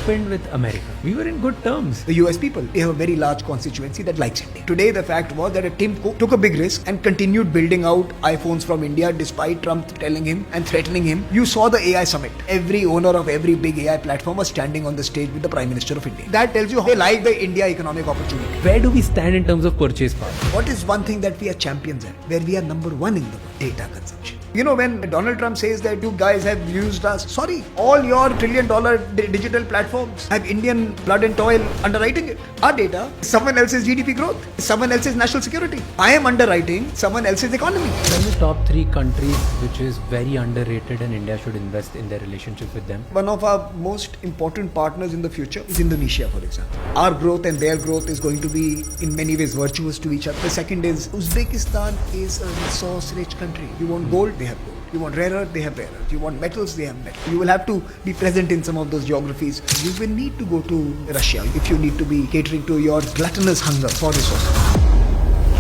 happened with America? We were in good terms. The US people, they have a very large constituency that likes India. Today, the fact was that Tim Cook took a big risk and continued building out iPhones from India despite Trump telling him and threatening him. You saw the AI summit. Every owner of every big AI platform was standing on the stage with the Prime Minister of India. That tells you how they like the India economic opportunity. Where do we stand in terms of purchase power? What is one thing that we are champions at, where we are number one in the world? Data consumption. You know, when Donald Trump says that you guys have used us, sorry, all your trillion-dollar digital platforms have Indian blood and toil underwriting it. Our data, someone else's GDP growth, someone else's national security. I am underwriting someone else's economy. Tell me top 3 countries which is very underrated and India should invest in their relationship with them. One of our most important partners in the future is Indonesia, for example. Our growth and their growth is going to be in many ways virtuous to each other. The second is Uzbekistan is a resource-rich country. You want gold? They have gold. You want rare earth? They have rare earth. You want metals? They have metals. You will have to be present in some of those geographies. You will need to go to Russia if you need to be catering to your gluttonous hunger for resources.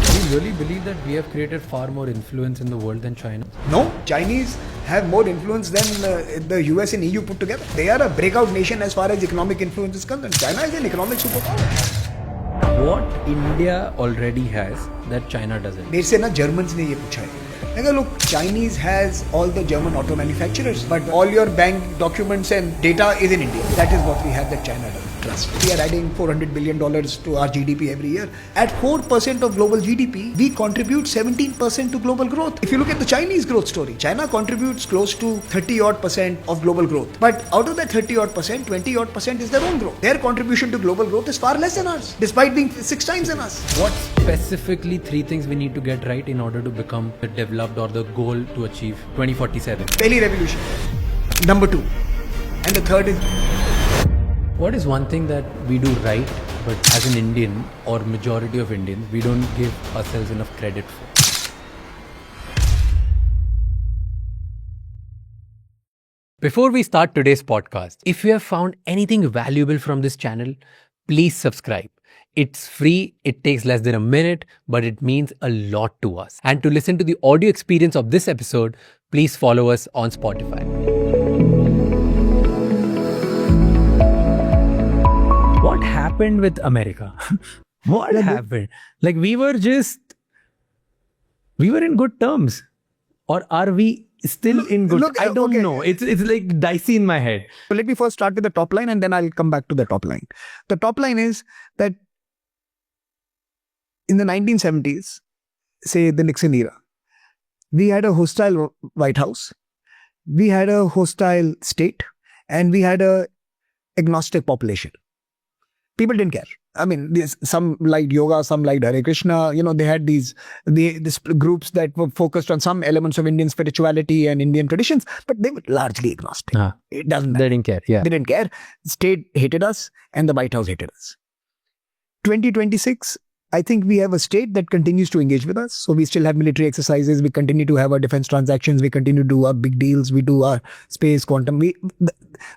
Do you really believe that we have created far more influence in the world than China? No, Chinese have more influence than the US and EU put together. They are a breakout nation as far as economic influence is concerned. China is an economic superpower. What India already has that China doesn't? मेरे से ना Germans ने ये पूछा है. Look, Chinese has all the German auto manufacturers, but all your bank documents and data is in India. That is what we have that China doesn't. Trust. We are adding $400 billion to our GDP every year. At 4% of global GDP, we contribute 17% to global growth. If you look at the Chinese growth story, China contributes close to 30% of global growth. But out of that 30%, 20% is their own growth. Their contribution to global growth is far less than ours, despite being 6 times than us. What specifically 3 things we need to get right in order to become the developed or the goal to achieve 2047? Pehli revolution. Number 2. And the third is... What is one thing that we do right, but as an Indian or majority of Indians, we don't give ourselves enough credit for? Before we start today's podcast, if you have found anything valuable from this channel, please subscribe. It's free, it takes less than a minute, but it means a lot to us. And to listen to the audio experience of this episode, please follow us on Spotify. What happened with America? What happened? Like we were in good terms. Or are we still in good? I don't know. It's like dicey in my head. So let me first start with the top line and then I'll come back to the top line. The top line is that in the 1970s, say the Nixon era, we had a hostile White House, we had a hostile state, and we had a agnostic population. People didn't care. I mean, some liked yoga, some liked Hare Krishna. You know, they had these groups that were focused on some elements of Indian spirituality and Indian traditions, but they were largely agnostic. It doesn't matter. They didn't care. Yeah. They didn't care. State hated us and the White House hated us. 2026, I think we have a state that continues to engage with us. So we still have military exercises. We continue to have our defense transactions. We continue to do our big deals. We do our space, quantum.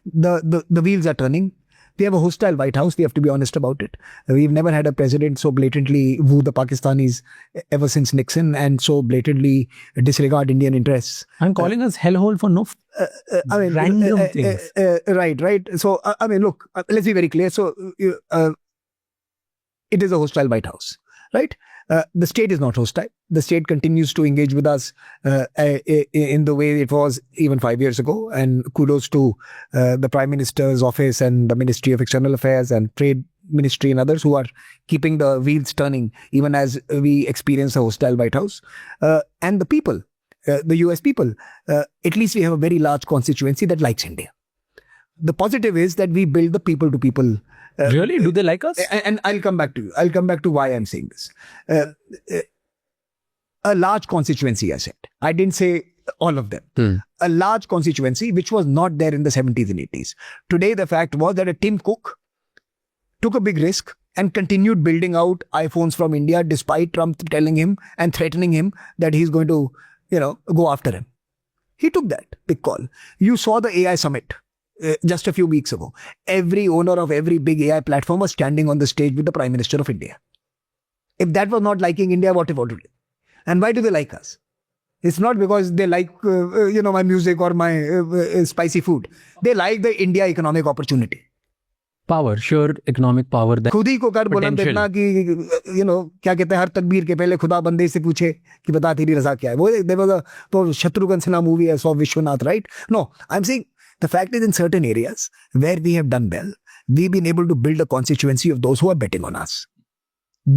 The wheels are turning. We have a hostile White House. We have to be honest about it. We've never had a president so blatantly woo the Pakistanis ever since Nixon and so blatantly disregard Indian interests. I'm calling us hellhole for no random things. Right. So, look, let's be very clear. So, it is a hostile White House, right? The state is not hostile. The state continues to engage with us in the way it was even 5 years ago. And kudos to the Prime Minister's office and the Ministry of External Affairs and Trade Ministry and others who are keeping the wheels turning even as we experience a hostile White House. And the people, the US people, at least we have a very large constituency that likes India. The positive is that we build the people to people. Really? Do they like us? And I'll come back to you. I'll come back to why I'm saying this. A large constituency, I said. I didn't say all of them. A large constituency which was not there in the 70s and 80s. Today, the fact was that Tim Cook took a big risk and continued building out iPhones from India despite Trump telling him and threatening him that he's going to, go after him. He took that big call. You saw the AI summit. Just a few weeks ago, every owner of every big AI platform was standing on the stage with the Prime Minister of India. If that was not liking India, what about it? And why do they like us? It's not because they like, my music or my spicy food. They like the India economic opportunity. power, sheer economic power. That खुद ही को कर बुलंद potential. इतना कि क्या कहते हैं, हर तकबीर के पहले खुदा बंदे से पूछे कि बता तेरी रजा क्या है. वो तो शत्रुघ्न सिन्हा मूवी है, so Vishwanath, right? No, I am saying the fact is in certain areas where we have done well, we've been able to build a constituency of those who are betting on us.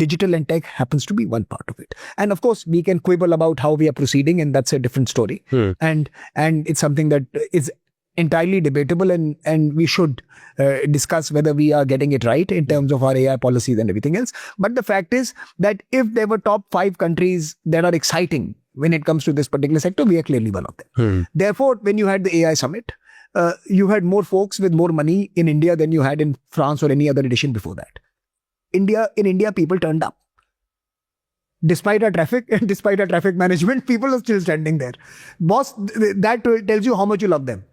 Digital and tech happens to be one part of it. And of course, we can quibble about how we are proceeding, and that's a different story. And it's something that is entirely debatable, and we should discuss whether we are getting it right in terms of our AI policies and everything else. But the fact is that if there were top 5 countries that are exciting when it comes to this particular sector, we are clearly one of them. Therefore, when you had the AI summit, you had more folks with more money in India than you had in France or any other edition before that. In India, people turned up. Despite our traffic and despite our traffic management, people are still standing there. Boss, that tells you how much you love them.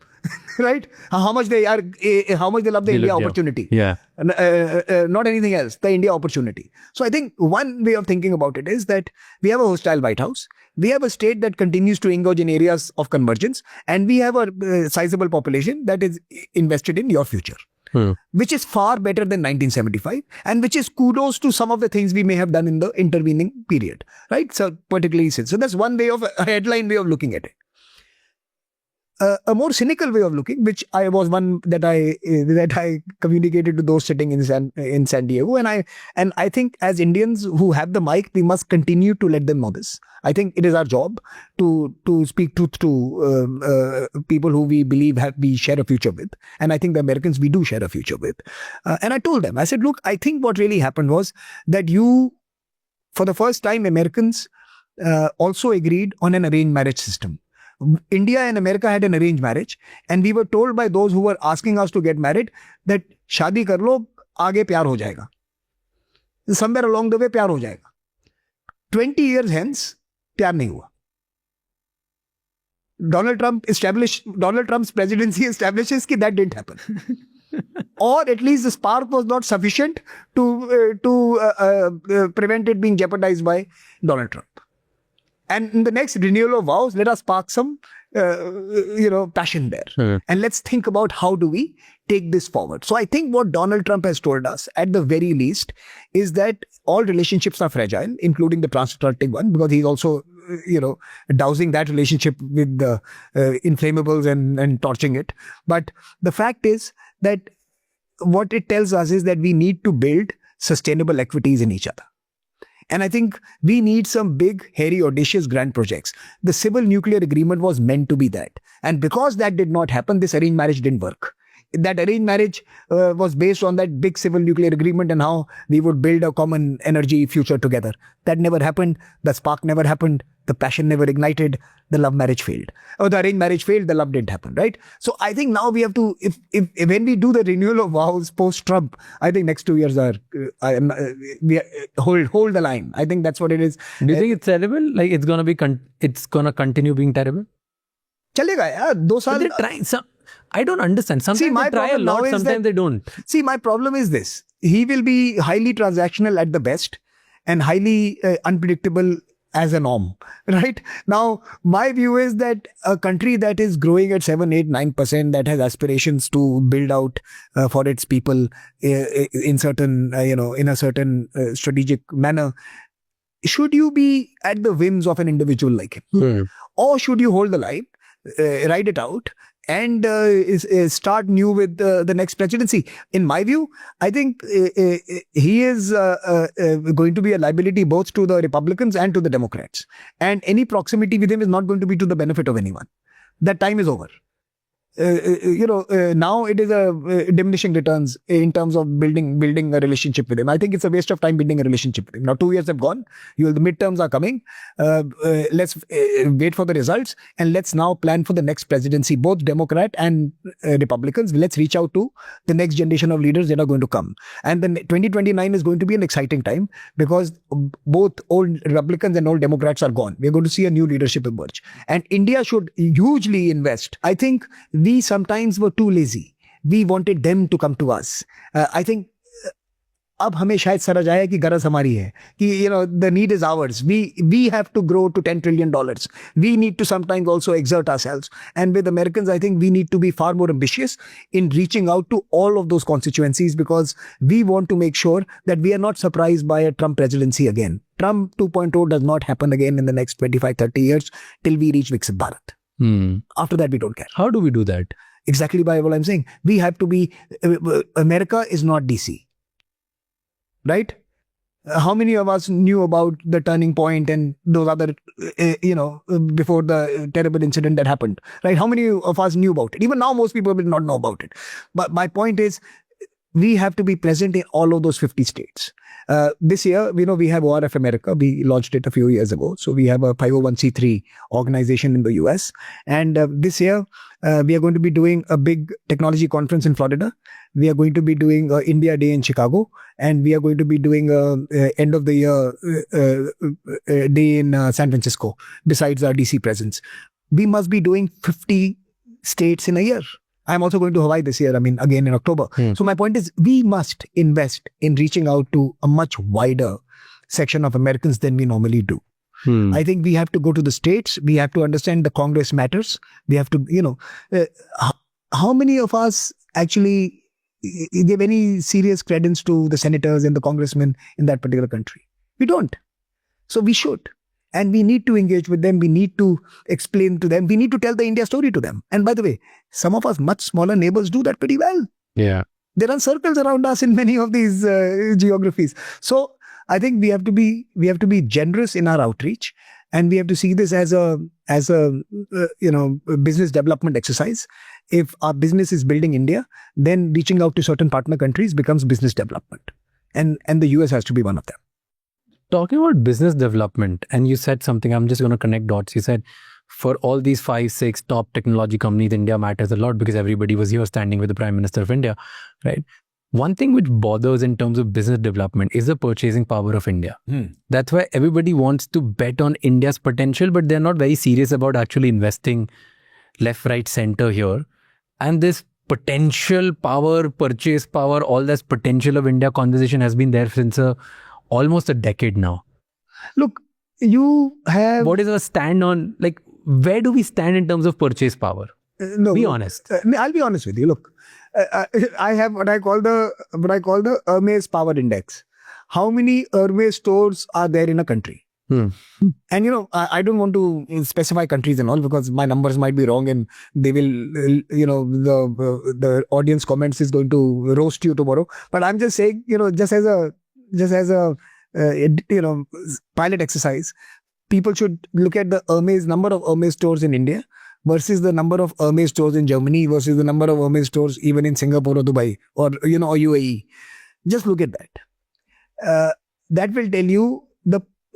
Right? How much they love the India opportunity. Yeah. Not anything else, the India opportunity. So I think one way of thinking about it is that we have a hostile White House. We have a state that continues to engage in areas of convergence, and we have a sizable population that is invested in your future. Which is far better than 1975, and which is kudos to some of the things we may have done in the intervening period, right? So particularly since. So that's one way of, a headline way of looking at it. A more cynical way of looking, which I was one that I communicated to those sitting in San Diego, and I think as Indians who have the mic, we must continue to let them know this. I think it is our job to speak truth to people who we believe we share a future with, and I think the Americans we do share a future with. And I told them, I said, look, I think what really happened was that for the first time, Americans also agreed on an arranged marriage system. India and America had an arranged marriage, and we were told by those who were asking us to get married that शादी कर लो, आगे प्यार हो जाएगा. Somewhere along the way प्यार हो जाएगा. 20 years hence, प्यार नहीं हुआ. Donald Trump's presidency establishes that didn't happen. Or at least the spark was not sufficient to prevent it being jeopardized by Donald Trump. And in the next renewal of vows, let us spark some, passion there. And let's think about how do we take this forward. So I think what Donald Trump has told us, at the very least, is that all relationships are fragile, including the transatlantic one, because he's also, dousing that relationship with the inflammables and torching it. But the fact is that what it tells us is that we need to build sustainable equities in each other. And I think we need some big, hairy, audacious, grand projects. The civil nuclear agreement was meant to be that. And because that did not happen, this arranged marriage didn't work. That arranged marriage was based on that big civil nuclear agreement and how we would build a common energy future together. That never happened. The spark never happened. The passion never ignited. The love marriage failed. Or the arranged marriage failed. The love didn't happen, right? So I think now we have to, if when we do the renewal of vows post-Trump, I think next 2 years we hold the line. I think that's what it is. Do you think it's terrible? Like it's gonna continue being terrible? चलेगा यार 2 साल. They're trying I don't understand. Sometimes they try a lot, sometimes they don't. See, my problem is this. He will be highly transactional at the best and highly unpredictable as a norm, right? Now, my view is that a country that is growing at 7, 8, 9%, that has aspirations to build out for its people in a certain strategic manner, should you be at the whims of an individual like him? Or should you hold the line, ride it out, and start new with the next presidency? In my view, I think he is going to be a liability both to the Republicans and to the Democrats. And any proximity with him is not going to be to the benefit of anyone. That time is over. Now it is a diminishing returns in terms of building a relationship with him. I think it's a waste of time building a relationship with him. Now 2 years have gone. The midterms are coming. Let's wait for the results, and let's now plan for the next presidency, both Democrat and Republicans. Let's reach out to the next generation of leaders that are going to come. And then 2029 is going to be an exciting time because both old Republicans and old Democrats are gone. We're going to see a new leadership emerge. And India should hugely invest. I think we sometimes were too lazy. We wanted them to come to us. I think अब हमें शायद समझ आया कि गरज हमारी है कि the need is ours. We have to grow to $10 trillion. We need to sometimes also exert ourselves. And with Americans, I think we need to be far more ambitious in reaching out to all of those constituencies, because we want to make sure that we are not surprised by a Trump presidency again. Trump 2.0 does not happen again in the next 25, 30 years till we reach Viksit Bharat. After that, we don't care. How do we do that? Exactly by what I'm saying. We have to be, America is not DC. Right? How many of us knew about the turning point and those other, before the terrible incident that happened? Right? How many of us knew about it? Even now, most people will not know about it. But my point is, we have to be present in all of those 50 states. This year, we have ORF America. We launched it a few years ago. So we have a 501c3 organization in the US. And this year, we are going to be doing a big technology conference in Florida. We are going to be doing India Day in Chicago. And we are going to be doing end of the year day in San Francisco, besides our DC presence. We must be doing 50 states in a year. I'm also going to Hawaii this year, again in October. So my point is, we must invest in reaching out to a much wider section of Americans than we normally do. I think we have to go to the states. We have to understand the Congress matters. We have to, how many of us actually give any serious credence to the senators and the congressmen in that particular country? We don't. So we should. And we need to engage with them. We need to explain to them. We need to tell the India story to them. And by the way, some of us much smaller neighbors do that pretty well. Yeah. There run circles around us in many of these geographies. So I think we have to be generous in our outreach, and we have to see this as a business development exercise. If our business is building India, then reaching out to certain partner countries becomes business development, and the US has to be one of them. Talking about business development, and you said something, I'm just going to connect dots. You said for all these 5, 6 top technology companies, India matters a lot because everybody was here standing with the Prime Minister of India, right? One thing which bothers in terms of business development is the purchasing power of India. That's why everybody wants to bet on India's potential, but they're not very serious about actually investing left, right, center here. And this potential power, purchase power, all this potential of India conversation has been there since almost a decade now. Look, you have... What is our stand on, where do we stand in terms of purchase power? No, be honest. I'll be honest with you. Look, I have what I call the Hermes Power Index. How many Hermes stores are there in a country? And I don't want to specify countries and all, because my numbers might be wrong and they will, the audience comments is going to roast you tomorrow. But I'm just saying, just as a pilot exercise, people should look at the number of Hermes stores in India versus the number of Hermes stores in Germany versus the number of Hermes stores even in Singapore or Dubai or or UAE. Just look at that. That will tell you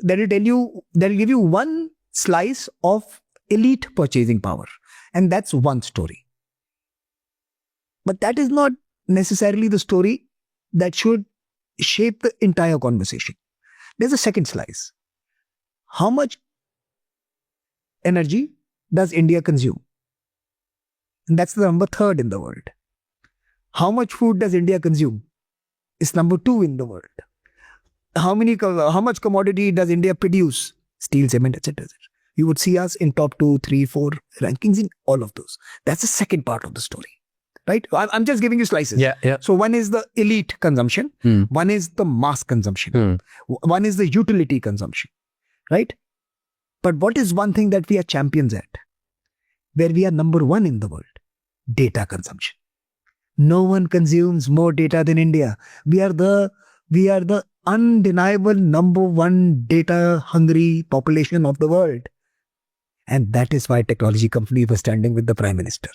that'll give you one slice of elite purchasing power, and that's one story. But that is not necessarily the story that should shape the entire conversation. There's a second slice. How much energy does India consume? And that's the number 3rd in the world. How much food does India consume? It's number 2 in the world. How much commodity does India produce? Steel, cement, etc. You would see us in top 2, 3, 4 rankings in all of those. That's the second part of the story. Right? I'm just giving you slices. Yeah. So one is the elite consumption. One is the mass consumption. One is the utility consumption. Right? But what is one thing that we are champions at? Where we are number 1 in the world? Data consumption. No one consumes more data than India. We are the undeniable number 1 data hungry population of the world. And that is why technology companies were standing with the Prime Minister.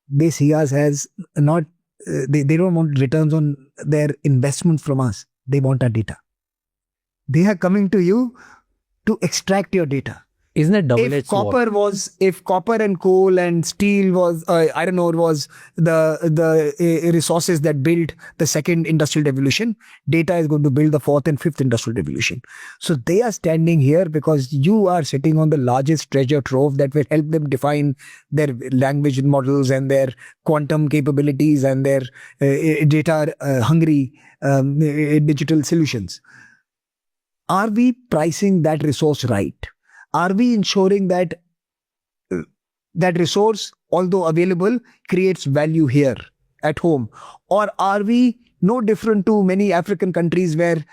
They see us as not, they don't want returns on their investment from us. They want our data. They are coming to you to extract your data. Isn't that double-edged sword? If copper and coal and steel was, iron ore was the resources that built the second industrial revolution, data is going to build the fourth and fifth industrial revolution. So they are standing here because you are sitting on the largest treasure trove that will help them define their language models and their quantum capabilities and their data hungry digital solutions. Are we pricing that resource right? Are we ensuring that that resource, although available, creates value here at home? Or are we no different to many African countries where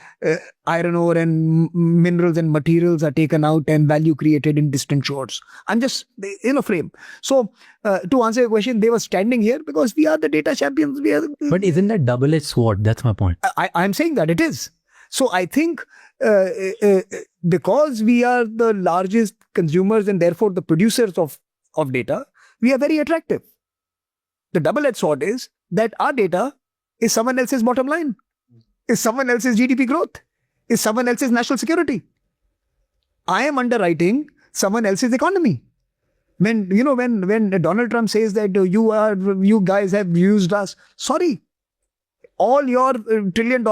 iron ore and minerals and materials are taken out and value created in distant shores? I'm just in a frame. So to answer your question, they were standing here because we are the data champions. But isn't that double-edged sword? That's my point. I'm saying that it is. So I think because we are the largest consumers and therefore the producers of data, we are very attractive. The double-edged sword is that our data is someone else's bottom line, is someone else's GDP growth, is someone else's national security. I am underwriting someone else's economy. When Donald Trump says that you guys have used us, sorry, all your $1 trillion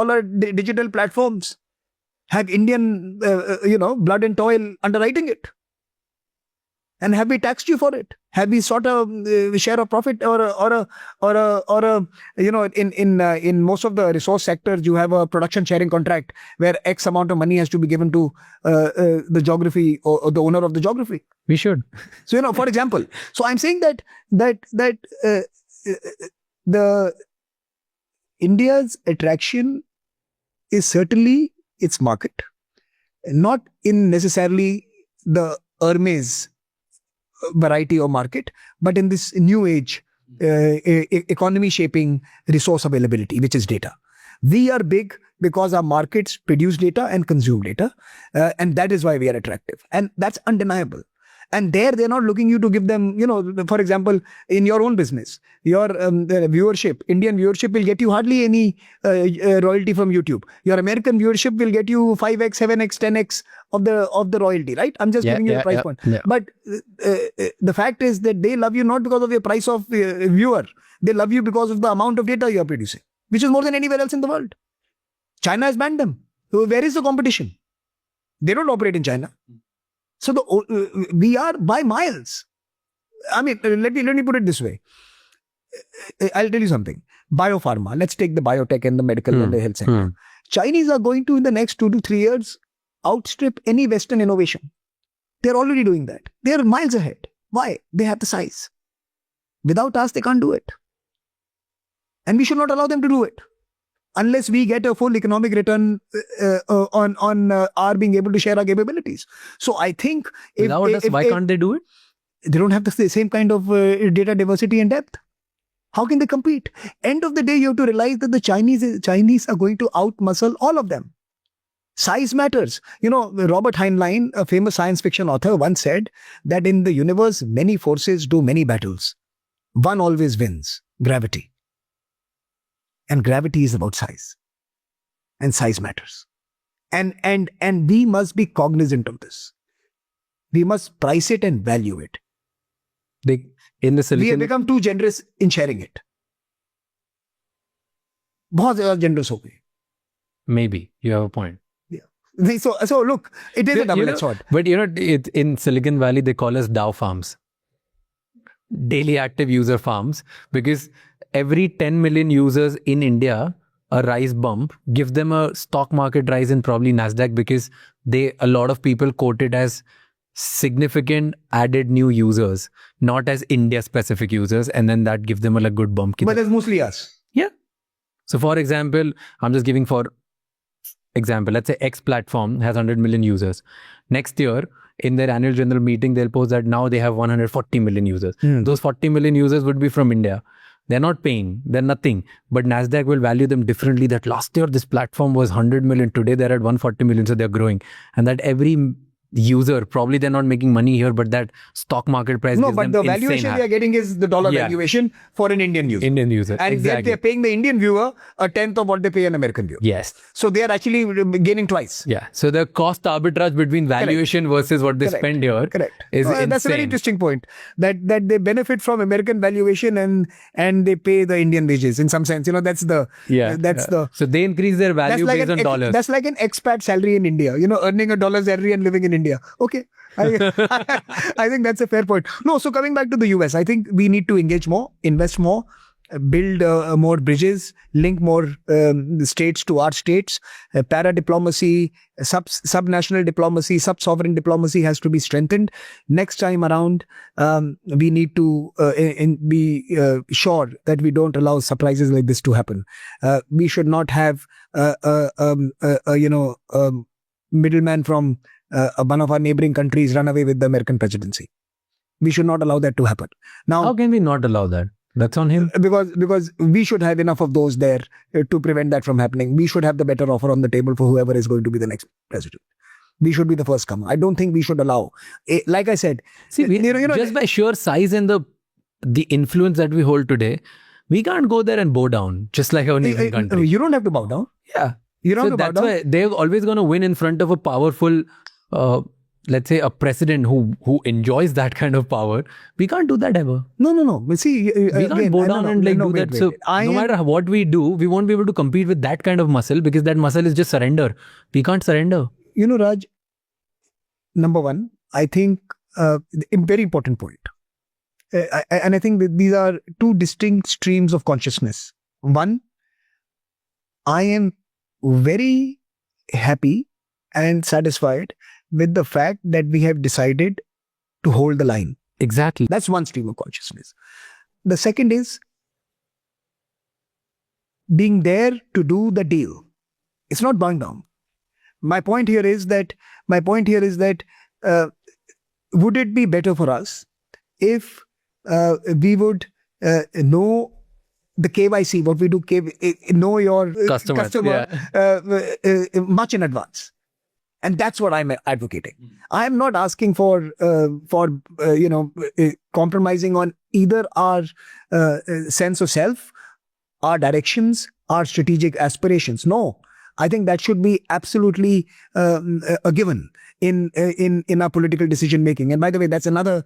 digital platforms have Indian, blood and toil underwriting it. And have we taxed you for it? Have we sought a share of profit in most of the resource sectors, you have a production sharing contract where X amount of money has to be given to the geography or the owner of the geography. We should. So, for example, so I'm saying that the India's attraction is certainly its market, not in necessarily the Hermes variety or market, but in this new age economy shaping resource availability, which is data. We are big because our markets produce data and consume data, and that is why we are attractive, and that's undeniable. And they're not looking you to give them, for example, in your own business, your viewership, Indian viewership will get you hardly any royalty from YouTube. Your American viewership will get you 5x, 7x, 10x of the royalty, right? I'm just giving you the price point. Yeah. But the fact is that they love you not because of your price of viewer. They love you because of the amount of data you are producing, which is more than anywhere else in the world. China has banned them. So where is the competition? They don't operate in China. So we are by miles. I mean, let me put it this way. I'll tell you something. Biopharma. Let's take the biotech and the medical and the health sector. Chinese are going to, in the next 2 to 3 years, outstrip any Western innovation. They're already doing that. They're miles ahead. Why? They have the size. Without us, they can't do it. And we should not allow them to do it. Unless we get a full economic return on our being able to share our capabilities. So I think... why can't they do it? They don't have the same kind of data diversity and depth. How can they compete? End of the day, you have to realize that the Chinese are going to outmuscle all of them. Size matters. Robert Heinlein, a famous science fiction author, once said that in the universe, many forces do many battles. One always wins, gravity. And gravity is about size. And size matters. And we must be cognizant of this. We must price it and value it. We have become too generous in sharing it. बहुत ज़्यादा generous हो गए. Maybe. You have a point. Yeah. So look, it is a double-edged sword. But in Silicon Valley, they call us DAO farms. Daily active user farms. Because every 10 million users in India, a rise bump gives them a stock market rise in probably NASDAQ because a lot of people quote it as significant added new users, not as India specific users. And then that gives them a good bump. But that's mostly us. Yeah. So for example, I'm just giving for example, let's say X platform has 100 million users. Next year, in their annual general meeting, they'll post that now they have 140 million users. Those 40 million users would be from India. They're not paying, they're nothing. But NASDAQ will value them differently, that last year this platform was 100 million, today they're at 140 million, so they're growing. And that every user, probably they're not making money here, but that stock market price. No, gives but them the insane valuation high. they are getting is the dollar valuation for an Indian user. Indian user. And exactly. they're paying the Indian viewer a tenth of what they pay an American viewer. Yes. So they are actually gaining twice. Yeah. So the cost arbitrage between valuation versus what they spend here is insane. That's a very interesting point. That they benefit from American valuation and they pay the Indian wages in some sense. That's the So they increase their value based on dollars. That's like an expat salary in India. Earning $1 salary and living in India. Okay. I think that's a fair point. No, so coming back to the US, I think we need to engage more, invest more, build more bridges, link more states to our states. Para-diplomacy, sub-national diplomacy, sub-sovereign diplomacy has to be strengthened. Next time around, we need to be sure that we don't allow surprises like this to happen. We should not have middleman from one of our neighboring countries run away with the American presidency. We should not allow that to happen. Now, how can we not allow that? That's on him. Because we should have enough of those there to prevent that from happening. We should have the better offer on the table for whoever is going to be the next president. We should be the first comer. I don't think we should allow. Like I said, just by sheer size and the influence that we hold today, we can't go there and bow down, just like our neighboring country. You don't have to bow down. Yeah. You don't have to bow down. That's why they're always going to win in front of a powerful, let's say, a president who enjoys that kind of power. We can't do that ever. No. See, we can't bow down and do that. So no matter what we do, we won't be able to compete with that kind of muscle, because that muscle is just surrender. We can't surrender. Raj, number one, I think a very important point. And I think that these are two distinct streams of consciousness. One, I am very happy and satisfied with the fact that we have decided to hold the line. Exactly. That's one stream of consciousness. The second is being there to do the deal. It's not bowing down. My point here is that would it be better for us if we would know the KYC, what we do, know your customer much in advance. And that's what I'm advocating. I'm not asking for compromising on either our sense of self, our directions, our strategic aspirations. No, I think that should be absolutely a given in our political decision making. And by the way, that's another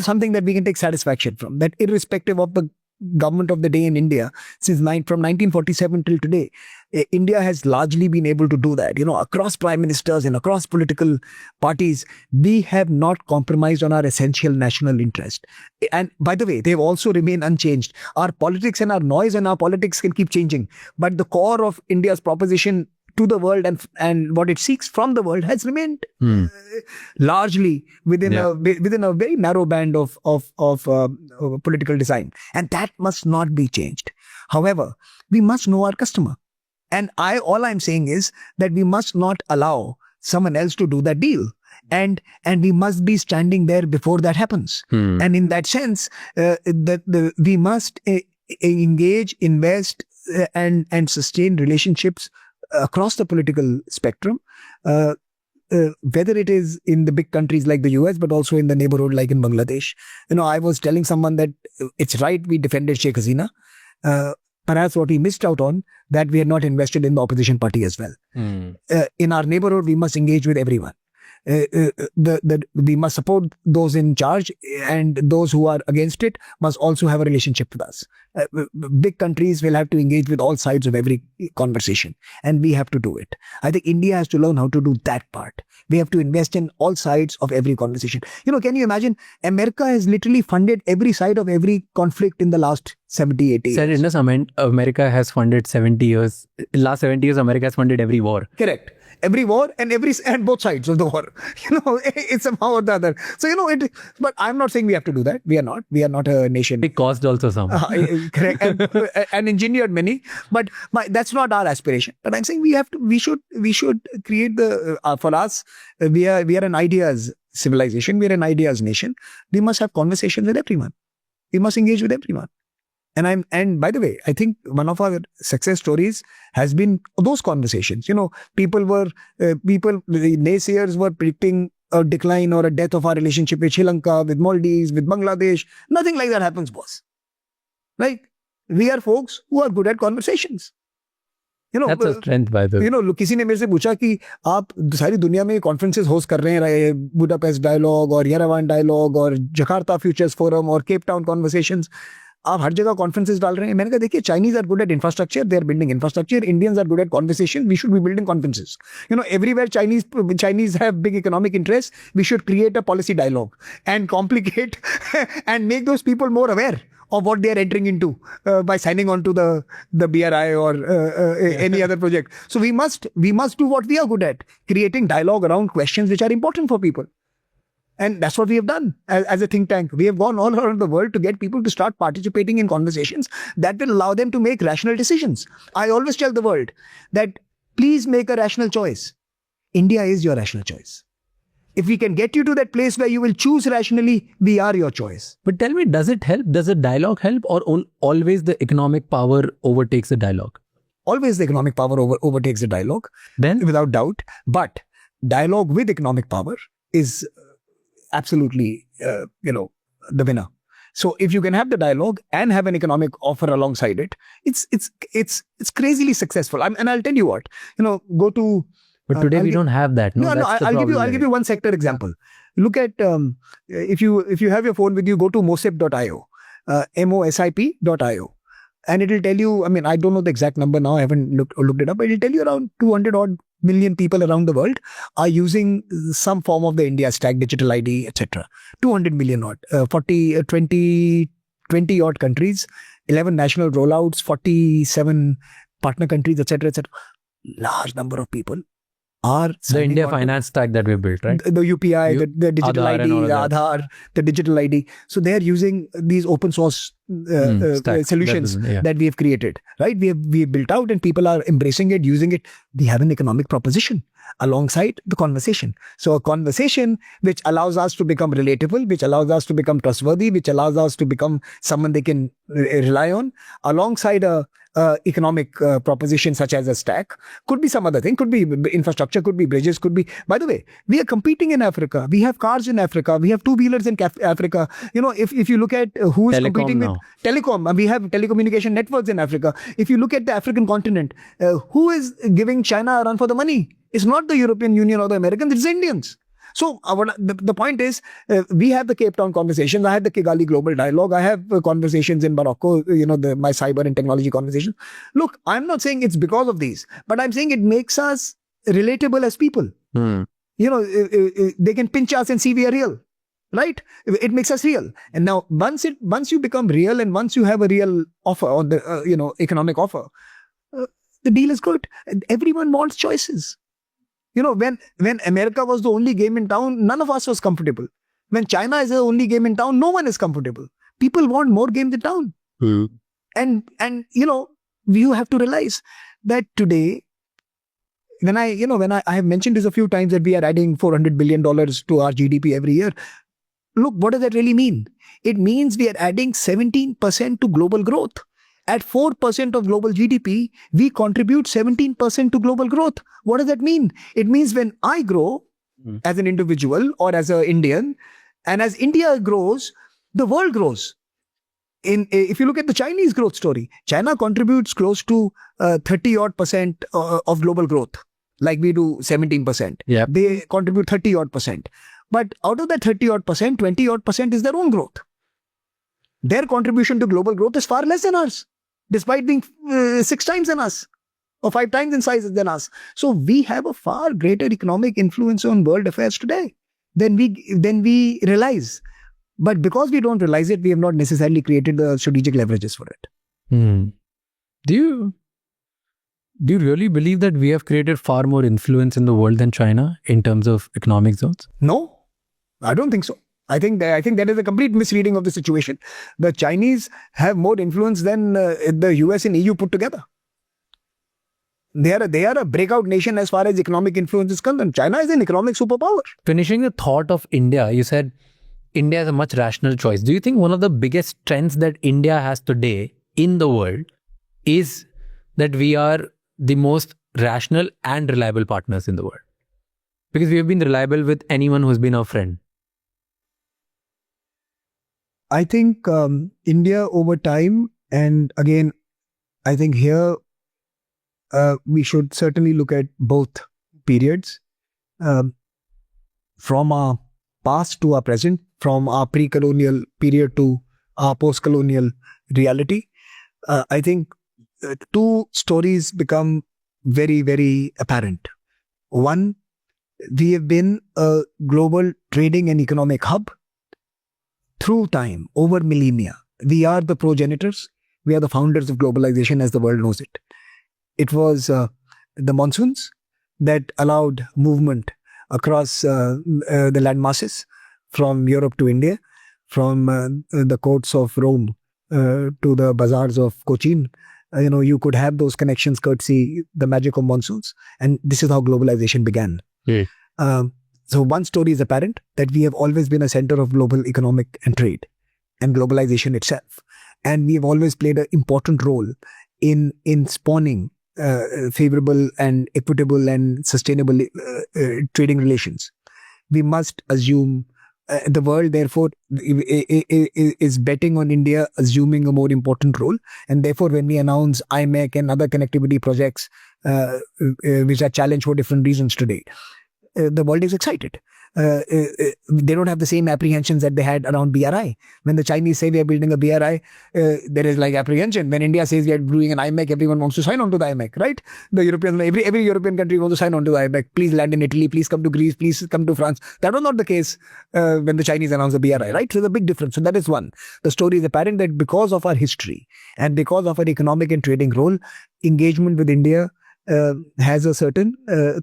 something that we can take satisfaction from. That irrespective of the government of the day in India, from 1947 till today, India has largely been able to do that. Across prime ministers and across political parties, we have not compromised on our essential national interest. And by the way, they've also remained unchanged. Our politics and our noise and our politics can keep changing, but the core of India's proposition to the world and what it seeks from the world has remained largely within a very narrow band of political design, and that must not be changed. However, we must know our customer, and all I'm saying is that we must not allow someone else to do that deal, and we must be standing there before that happens. And in that sense, we must engage, invest, and sustain relationships across the political spectrum, whether it is in the big countries like the US, but also in the neighborhood like in Bangladesh. I was telling someone that it's right we defended Sheikh Hasina. Perhaps what we missed out on, that we had not invested in the opposition party as well. In our neighborhood, we must engage with everyone. We must support those in charge, and those who are against it must also have a relationship with us. Big countries will have to engage with all sides of every conversation, and we have to do it. I think India has to learn how to do that part. We have to invest in all sides of every conversation. Can you imagine? America has literally funded every side of every conflict in the last 70, 80 years. Sir, America has funded 70 years. Last 70 years, America has funded every war. Correct. Every war and both sides of the war. It's somehow or the other. So, but I'm not saying we have to do that. We are not a nation. It cost also some. Correct. And engineered many, but that's not our aspiration. But I'm saying we should create for us, we are an ideas civilization. We are an ideas nation. We must have conversations with everyone. We must engage with everyone. And by the way, I think one of our success stories has been those conversations. The naysayers were predicting a decline or a death of our relationship with Sri Lanka, with Maldives, with Bangladesh. Nothing like that happens, boss. Right? We are folks who are good at conversations. That's a strength, by the way. किसी ने मेरे से पूछा कि आप सारी दुनिया में कॉन्फ्रेंसेस होस्ट कर रहे हैं, बुडापेस्ट डायलॉग और येरेवान डायलॉग और जकार्ता फ्यूचर्स फोरम और केप टाउन कॉन्वर्सेशंस, आप हर जगह कॉन्फ्रेंसेस डाल रहे हैं. मैंने कहा देखिए, Chinese are good at infrastructure, they are building infrastructure. Indians are good at conversation, we should be building conferences. Everywhere Chinese have big economic interests, we should create a policy dialogue and complicate and make those people more aware of what they are entering into by signing on to the BRI or any other project. So we must do what we are good at, creating dialogue around questions which are important for people. And that's what we have done as a think tank. We have gone all around the world to get people to start participating in conversations that will allow them to make rational decisions. I always tell the world that please make a rational choice. India is your rational choice. If we can get you to that place where you will choose rationally, we are your choice. But tell me, does it help? Does the dialogue help, or always the economic power overtakes the dialogue? Always the economic power overtakes the dialogue, Then? without doubt. But dialogue with economic power is absolutely, the winner. So if you can have the dialogue and have an economic offer alongside it, it's crazily successful. And I'll tell you what, go to. But today we don't have that. I'll give you one sector example. Look at if you have your phone with you, go to mosip.io, mosip.io, and it'll tell you. I mean, I don't know the exact number now. I haven't looked it up, but it'll tell you around 200 odd million people around the world are using some form of the India stack, digital ID, etc. 200 million odd, 20 odd countries, 11 national rollouts, 47 partner countries, etc., etc. Large number of people are the India finance stack that we built, right? The UPI, the digital Aadhaar ID, the Aadhaar, the digital ID. So they are using these open source solutions that we have created, right? We have built out, and people are embracing it, using it. We have an economic proposition alongside the conversation. So a conversation which allows us to become relatable, which allows us to become trustworthy, which allows us to become someone they can rely on, alongside a economic proposition such as a stack, could be some other thing, could be infrastructure, could be bridges, could be. By the way, we are competing in Africa. We have cars in Africa. We have two-wheelers in Africa. If you look at who is competing with telecom, we have telecommunication networks in Africa. If you look at the African continent, who is giving China a run for the money? It's not the European Union or the Americans, it's the Indians. So the point is, we have the Cape Town conversations. I have the Kigali Global Dialogue. I have conversations in Morocco, my cyber and technology conversations. Look, I'm not saying it's because of these, but I'm saying it makes us relatable as people. They can pinch us and see we are real, right? It makes us real. And now once you become real, and once you have a real offer on the economic offer, the deal is good. Everyone wants choices. When America was the only game in town, none of us was comfortable. When China is the only game in town, no one is comfortable. People want more games in town. And you have to realize that today, when I have mentioned this a few times, that we are adding $400 billion to our GDP every year. Look, what does that really mean? It means we are adding 17% to global growth. At 4% of global GDP, we contribute 17% to global growth. What does that mean? It means when I grow as an individual or as an Indian, and as India grows, the world grows. If you look at the Chinese growth story, China contributes close to 30 odd percent of global growth, like we do 17%. Yep. They contribute 30 odd percent. But out of that 30 odd percent, 20 odd percent is their own growth. Their contribution to global growth is far less than ours, despite being 6 times than us or 5 times in size than us. So we have a far greater economic influence on world affairs today than we realize. But because we don't realize it, we have not necessarily created the strategic leverages for it. Do you really believe that we have created far more influence in the world than China in terms of economic zones? No, I don't think so. I think that is a complete misreading of the situation. The Chinese have more influence than the US and EU put together. They are a breakout nation as far as economic influence is concerned. China is an economic superpower. Finishing the thought of India, you said India is a much rational choice. Do you think one of the biggest strengths that India has today in the world is that we are the most rational and reliable partners in the world. Because we have been reliable with anyone who's been our friend. I think India over time, and again, I think here we should certainly look at both periods, from our past to our present, from our pre-colonial period to our post-colonial reality. I think two stories become very, very apparent. One, we have been a global trading and economic hub through time, over millennia. We are the progenitors. We are the founders of globalization as the world knows it. It was the monsoons that allowed movement across the land masses from Europe to India, from the courts of Rome to the bazaars of Cochin. You could have those connections courtesy the magic of monsoons. And this is how globalization began. Yeah. So one story is apparent, that we have always been a center of global economic and trade and globalization itself. And we have always played an important role in spawning favorable and equitable and sustainable trading relations. We must assume the world, therefore, is betting on India assuming a more important role. And therefore, when we announce IMEC and other connectivity projects, which are challenged for different reasons today, the world is excited. They don't have the same apprehensions that they had around BRI. When the Chinese say we are building a BRI, there is like apprehension. When India says we are doing an IMEC, everyone wants to sign on to the IMEC, right? The Europeans, every European country wants to sign on to the IMEC. Please land in Italy, please come to Greece, please come to France. That was not the case when the Chinese announced the BRI, right? So there's a big difference. So that is one. The story is apparent that because of our history and because of our economic and trading role, engagement with India has a certain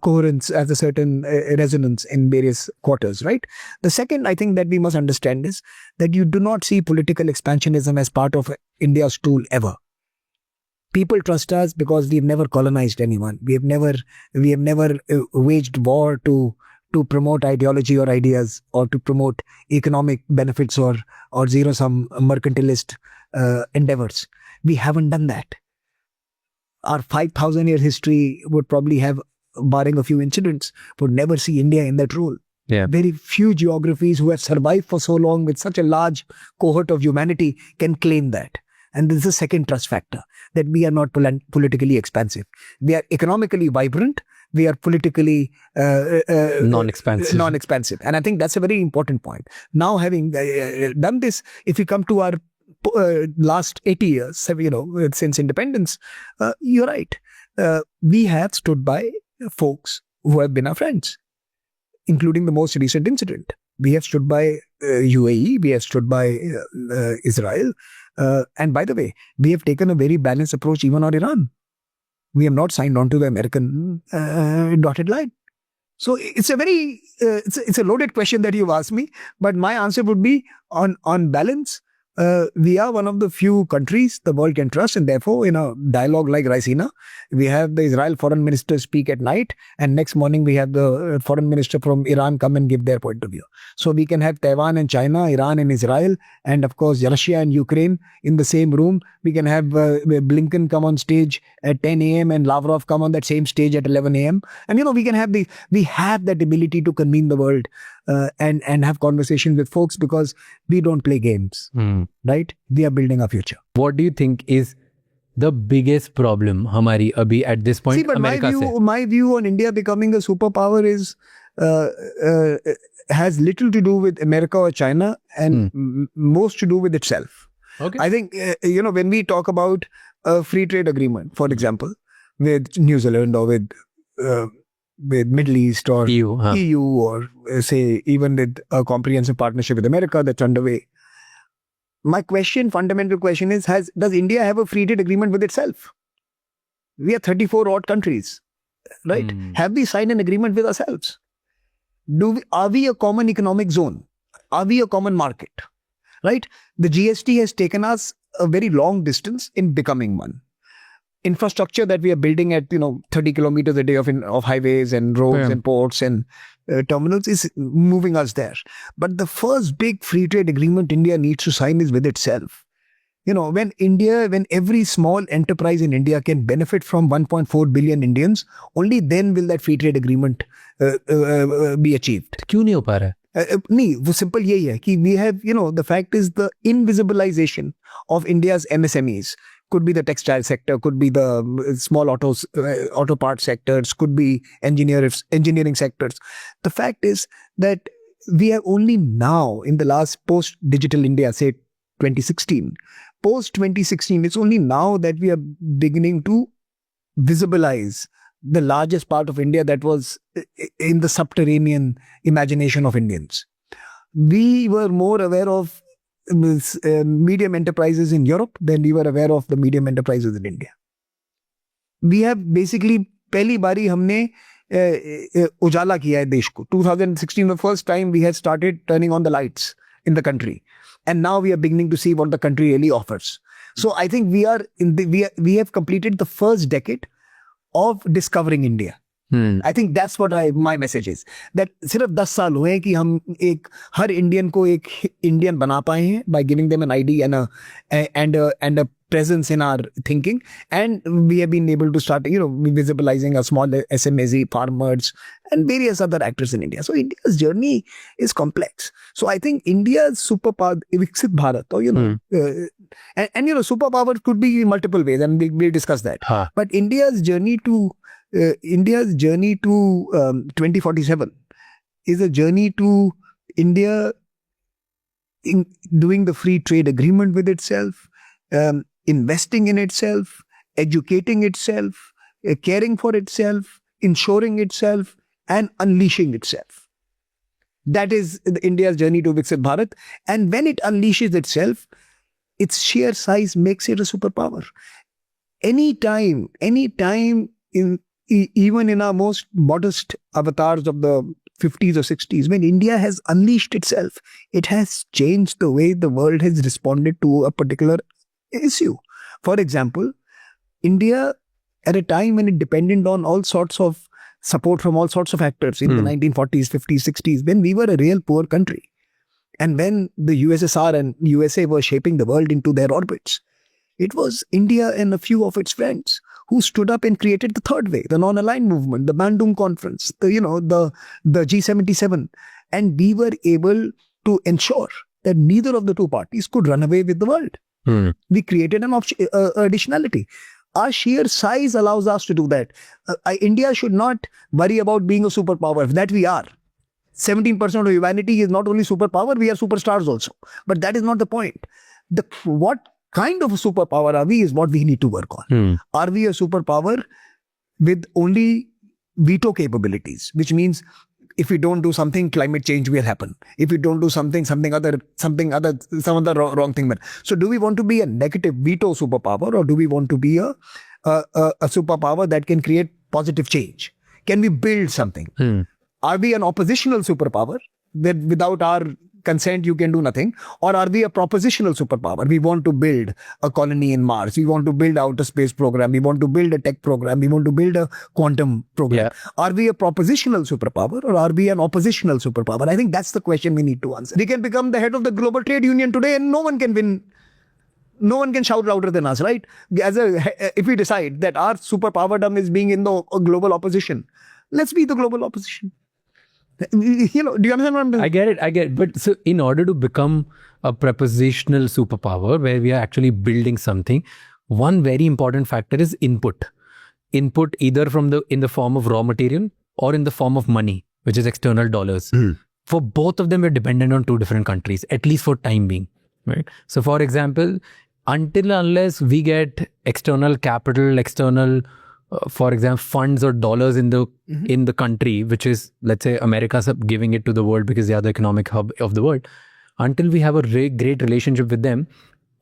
coherence, has a certain resonance in various quarters, right? The second, I think, that we must understand is that you do not see political expansionism as part of India's tool ever. People trust us because we've never colonized anyone. We have never waged war to promote ideology or ideas, or to promote economic benefits or zero-sum mercantilist endeavors. We haven't done that. Our 5,000-year history would probably have, barring a few incidents, would never see India in that role. Yeah. Very few geographies who have survived for so long with such a large cohort of humanity can claim that. And this is the second trust factor, that we are not politically expansive. We are economically vibrant. We are politically non-expansive. And I think that's a very important point. Now, having done this, if we come to our last 80 years, since independence, you're right. We have stood by folks who have been our friends, including the most recent incident. We have stood by UAE, we have stood by Israel. And by the way, we have taken a very balanced approach even on Iran. We have not signed on to the American dotted line. So it's a very, it's a loaded question that you've asked me, but my answer would be on balance. We are one of the few countries the world can trust, and therefore, in a dialogue like Raisina, we have the Israel foreign minister speak at night, and next morning we have the foreign minister from Iran come and give their point of view. So we can have Taiwan and China, Iran and Israel, and of course Russia and Ukraine in the same room. We can have Blinken come on stage at 10 a.m. and Lavrov come on that same stage at 11 a.m. And we can have we have that ability to convene the world and have conversations with folks, because we don't play games, right? We are building our future. What do you think is the biggest problem हमारी अभी at this point? See, but my view on India becoming a superpower is has little to do with America or China, and most to do with itself. Okay. I think when we talk about a free trade agreement, for example, with New Zealand or with Middle East or EU or say even with a comprehensive partnership with America that's underway. My fundamental question is, does India have a free trade agreement with itself? We are 34 odd countries, right? Have we signed an agreement with ourselves? Are we a common economic zone? Are we a common market? Right? The GST has taken us a very long distance in becoming one. Infrastructure that we are building at 30 kilometers a day of highways and roads and ports and terminals is moving us there. But the first big free trade agreement India needs to sign is with itself. When every small enterprise in India can benefit from 1.4 billion Indians, only then will that free trade agreement be achieved. क्यों नहीं हो पा रहा है? नहीं, वो simple यही है कि we have, the fact is the invisibilization of India's MSMEs. Could be the textile sector, could be the small auto parts sectors, could be engineering sectors. The fact is that we have only now, in the last post-digital India, say 2016, post-2016, it's only now that we are beginning to visibilize the largest part of India that was in the subterranean imagination of Indians. We were more aware of medium enterprises in Europe than we were aware of the medium enterprises in India. We have basically, पहली बारी हमने उजाला किया है देश को. 2016 the first time we had started turning on the lights in the country, and now we are beginning to see what the country really offers. So I think we have completed the first decade of discovering India. I think that's what my message is. That सिर्फ 10 साल हुए कि हम हर Indian को एक Indian बना पाए हैं by giving them an ID and a presence in our thinking, and we have been able to start visibilizing a small SME farmers and various other actors in India. So India's journey is complex. So I think India's superpower, Viksit Bharat, or and superpower could be multiple ways, and we'll discuss that. But India's journey to 2047 is a journey to India doing the free trade agreement with itself, investing in itself, educating itself, caring for itself, ensuring itself, and unleashing itself. That is India's journey to Viksit Bharat. And when it unleashes itself, its sheer size makes it a superpower. Anytime even in our most modest avatars of the 50s or 60s, when India has unleashed itself, it has changed the way the world has responded to a particular issue. For example, India, at a time when it depended on all sorts of support from all sorts of actors in the 1940s, 50s, 60s, when we were a real poor country, and when the USSR and USA were shaping the world into their orbits, it was India and a few of its friends who stood up and created the third way, the non-aligned movement, the Bandung Conference, the G77. And we were able to ensure that neither of the two parties could run away with the world. We created an additionality. Our sheer size allows us to do that. India should not worry about being a superpower. That we are. 17% of humanity is not only superpower, we are superstars also. But that is not the point. What kind of a superpower are we is what we need to work on. Are we a superpower with only veto capabilities, which means if we don't do something, climate change will happen. If we don't do some other wrong thing. So do we want to be a negative veto superpower, or do we want to be a superpower that can create positive change? Can we build something? Are we an oppositional superpower that without our consent you can do nothing? Or are we a propositional superpower? We want to build a colony in Mars. We want to build outer space program. We want to build a tech program. We want to build a quantum program. Are we a propositional superpower, or are we an oppositional superpower? I think that's the question we need to answer. We can become the head of the global trade union today and no one can win. No one can shout louder than us, right? If we decide that our superpowerdom is being in the global opposition, let's be the global opposition. Do you understand what I'm saying? I get it. But so in order to become a prepositional superpower where we are actually building something, one very important factor is input. Input either in the form of raw material or in the form of money, which is external dollars. For both of them, we're dependent on two different countries, at least for time being. Right? So for example, unless we get external capital, for example, funds or dollars in the country, which is, let's say, America's giving it to the world because they are the economic hub of the world. Until we have a great relationship with them,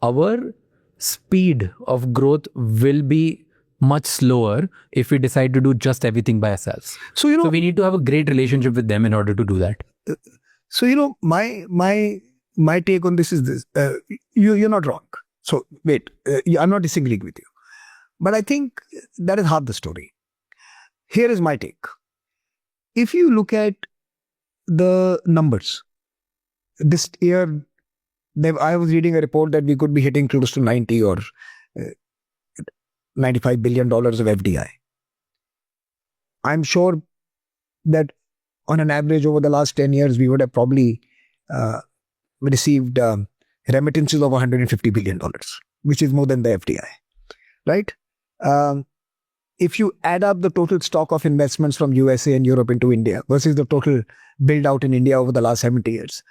our speed of growth will be much slower if we decide to do just everything by ourselves. So we need to have a great relationship with them in order to do that. So my take on this is this: you're not wrong. So wait, I'm not disagreeing with you. But I think that is half the story. Here is my take. If you look at the numbers, this year, I was reading a report that we could be hitting close to 90 or $95 billion of FDI. I'm sure that on an average over the last 10 years, we would have probably received remittances of $150 billion, which is more than the FDI, right? If you add up the total stock of investments from USA and Europe into India versus the total build out in India over the last 70 years,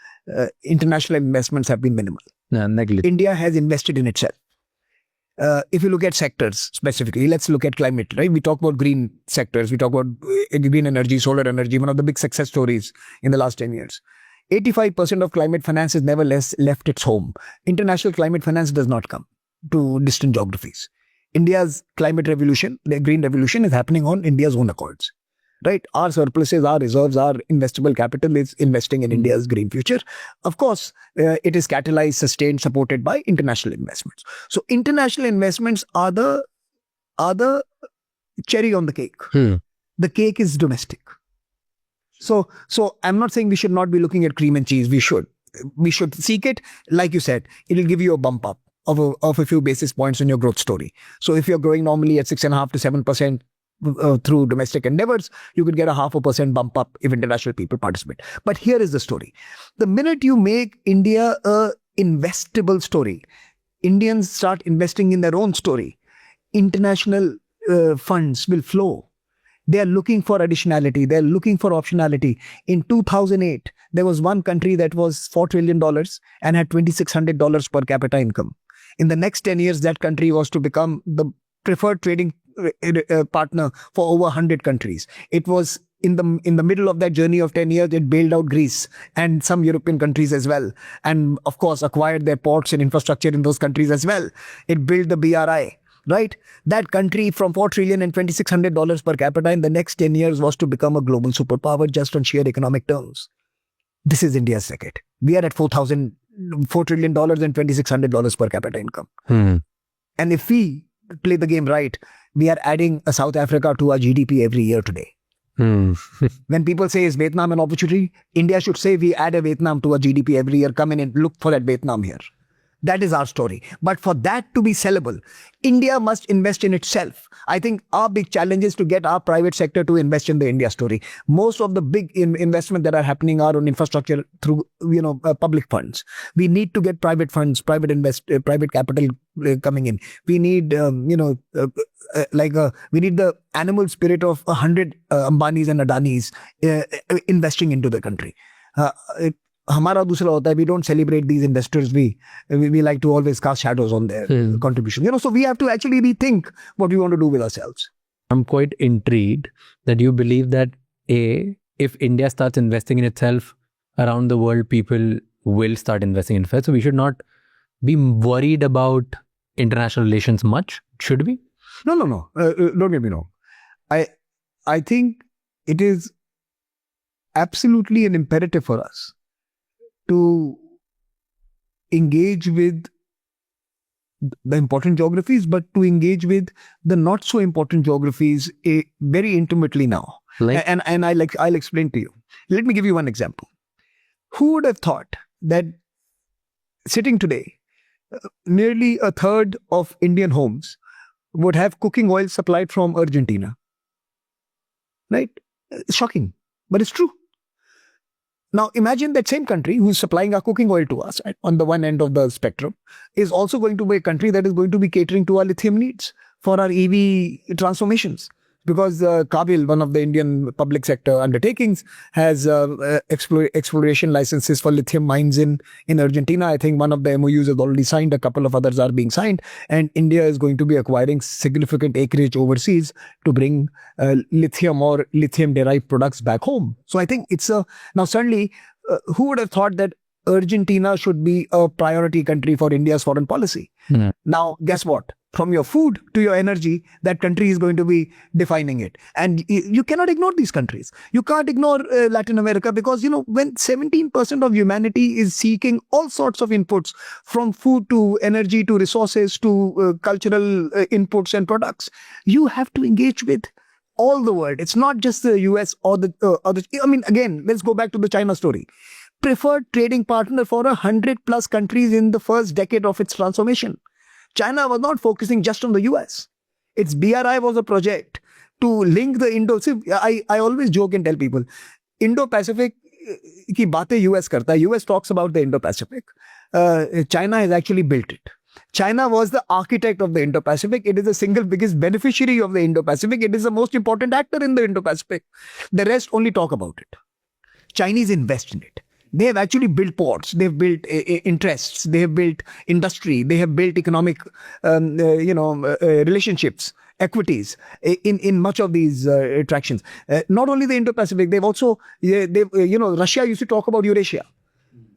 international investments have been minimal. India has invested in itself. If you look at sectors specifically, let's look at climate, right? We talk about green sectors. We talk about green energy, solar energy, one of the big success stories in the last 10 years. 85% of climate finance has never left its home. International climate finance does not come to distant geographies. India's climate revolution, the green revolution, is happening on India's own accords. Right? Our surpluses, our reserves, our investable capital is investing in India's green future. Of course, it is catalyzed, sustained, supported by international investments. So international investments are the cherry on the cake. The cake is domestic. So I'm not saying we should not be looking at cream and cheese. We should seek it. Like you said, it'll give you a bump up of a few basis points on your growth story. So if you're growing normally at 6.5 to 7%, through domestic endeavors, you could get a 0.5% bump up if international people participate. But here is the story. The minute you make India a investable story, Indians start investing in their own story, international funds will flow. They are looking for additionality. They're looking for optionality. In 2008, there was one country that was $4 trillion and had $2,600 per capita income. In the next 10 years, that country was to become the preferred trading partner for over 100 countries. It was in the middle of that journey of 10 years, it bailed out Greece and some European countries as well. And of course, acquired their ports and infrastructure in those countries as well. It built the BRI, right? That country from $4 trillion and $2,600 per capita in the next 10 years was to become a global superpower just on sheer economic terms. This is India's second. We are at $4 trillion and $2,600 per capita income. And if we play the game right, we are adding a South Africa to our GDP every year today. When people say, is Vietnam an opportunity? India should say we add a Vietnam to our GDP every year. Come in and look for that Vietnam here. That is our story. But for that to be sellable, India must invest in itself. I think our big challenge is to get our private sector to invest in the India story. Most of the big investment that are happening are on infrastructure through, public funds. We need to get private funds, private capital coming in. We need, we need the animal spirit of 100 Ambanis and Adanis investing into the country. हमारा दूसरा होता है, we don't celebrate these investors. We like to always cast shadows on their contribution. So we have to actually rethink what we want to do with ourselves. I'm quite intrigued that you believe that if India starts investing in itself, around the world, people will start investing in itself. So we should not be worried about international relations much, should we? No. Don't get me wrong. I think it is absolutely an imperative for us to engage with the important geographies, but to engage with the not so important geographies very intimately now. And I'll explain to you. Let me give you one example. Who would have thought that sitting today, nearly a third of Indian homes would have cooking oil supplied from Argentina? Right? Shocking, but it's true. Now, imagine that same country who's supplying our cooking oil to us on the one end of the spectrum is also going to be a country that is going to be catering to our lithium needs for our EV transformations. Because Kabil, one of the Indian public sector undertakings, has exploration licenses for lithium mines in Argentina. I think one of the MOUs is already signed. A couple of others are being signed. And India is going to be acquiring significant acreage overseas to bring lithium or lithium-derived products back home. So I think it's now certainly, who would have thought that Argentina should be a priority country for India's foreign policy? Now, guess what? From your food to your energy, that country is going to be defining it. And you cannot ignore these countries. You can't ignore Latin America because, when 17% of humanity is seeking all sorts of inputs, from food to energy to resources to cultural inputs and products, you have to engage with all the world. It's not just the US or again, let's go back to the China story. preferred trading partner for 100+ countries in the first decade of its transformation. China was not focusing just on the US. Its BRI was a project to link the Indo. See, I always joke and tell people, Indo-Pacific ki baatein US karta hai. US talks about the Indo-Pacific. China has actually built it. China was the architect of the Indo-Pacific. It is the single biggest beneficiary of the Indo-Pacific. It is the most important actor in the Indo-Pacific. The rest only talk about it. Chinese invest in it. They have actually built ports. They've built interests. They have built industry. They have built economic, relationships, equities in much of these attractions. Not only the Indo-Pacific, they've also, Russia used to talk about Eurasia,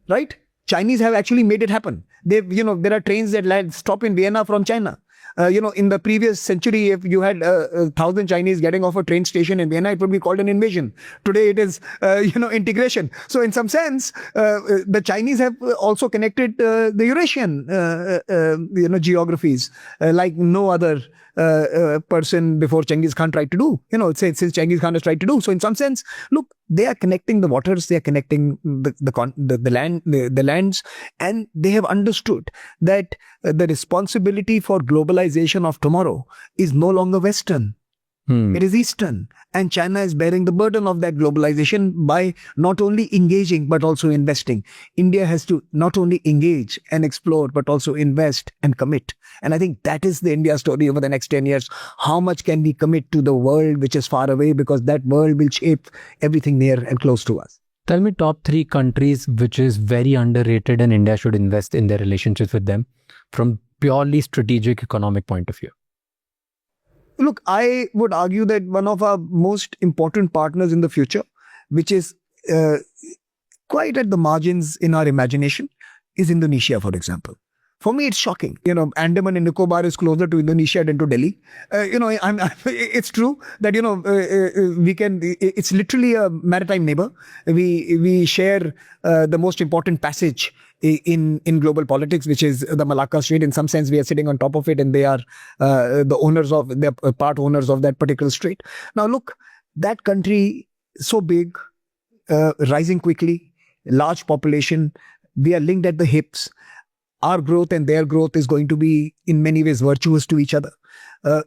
right? Chinese have actually made it happen. There are trains that stop in Vienna from China. In the previous century, if you had 1,000 Chinese getting off a train station in Vienna, it would be called an invasion. Today, it is, integration. So in some sense, the Chinese have also connected the Eurasian, geographies like no other person before Genghis Khan tried to do. Since Genghis Khan has tried to do. So in some sense, look, they are connecting the waters, they are connecting the lands, and they have understood that the responsibility for globalization of tomorrow is no longer Western. It is Eastern, and China is bearing the burden of that globalization by not only engaging but also investing. India has to not only engage and explore but also invest and commit. And I think that is the India story over the next 10 years. How much can we commit to the world which is far away, because that world will shape everything near and close to us. Tell me top 3 countries which is very underrated and India should invest in their relationships with them from purely strategic economic point of view. Look, I would argue that one of our most important partners in the future, which is quite at the margins in our imagination, is Indonesia, for example. For me, it's shocking. Andaman and Nicobar is closer to Indonesia than to Delhi. It's true that, it's literally a maritime neighbor. We share the most important passage in global politics, which is the Malacca Strait. In some sense, we are sitting on top of it, and they are they're part owners of that particular strait. Now, look, that country, so big, rising quickly, large population, we are linked at the hips. Our growth and their growth is going to be in many ways virtuous to each other.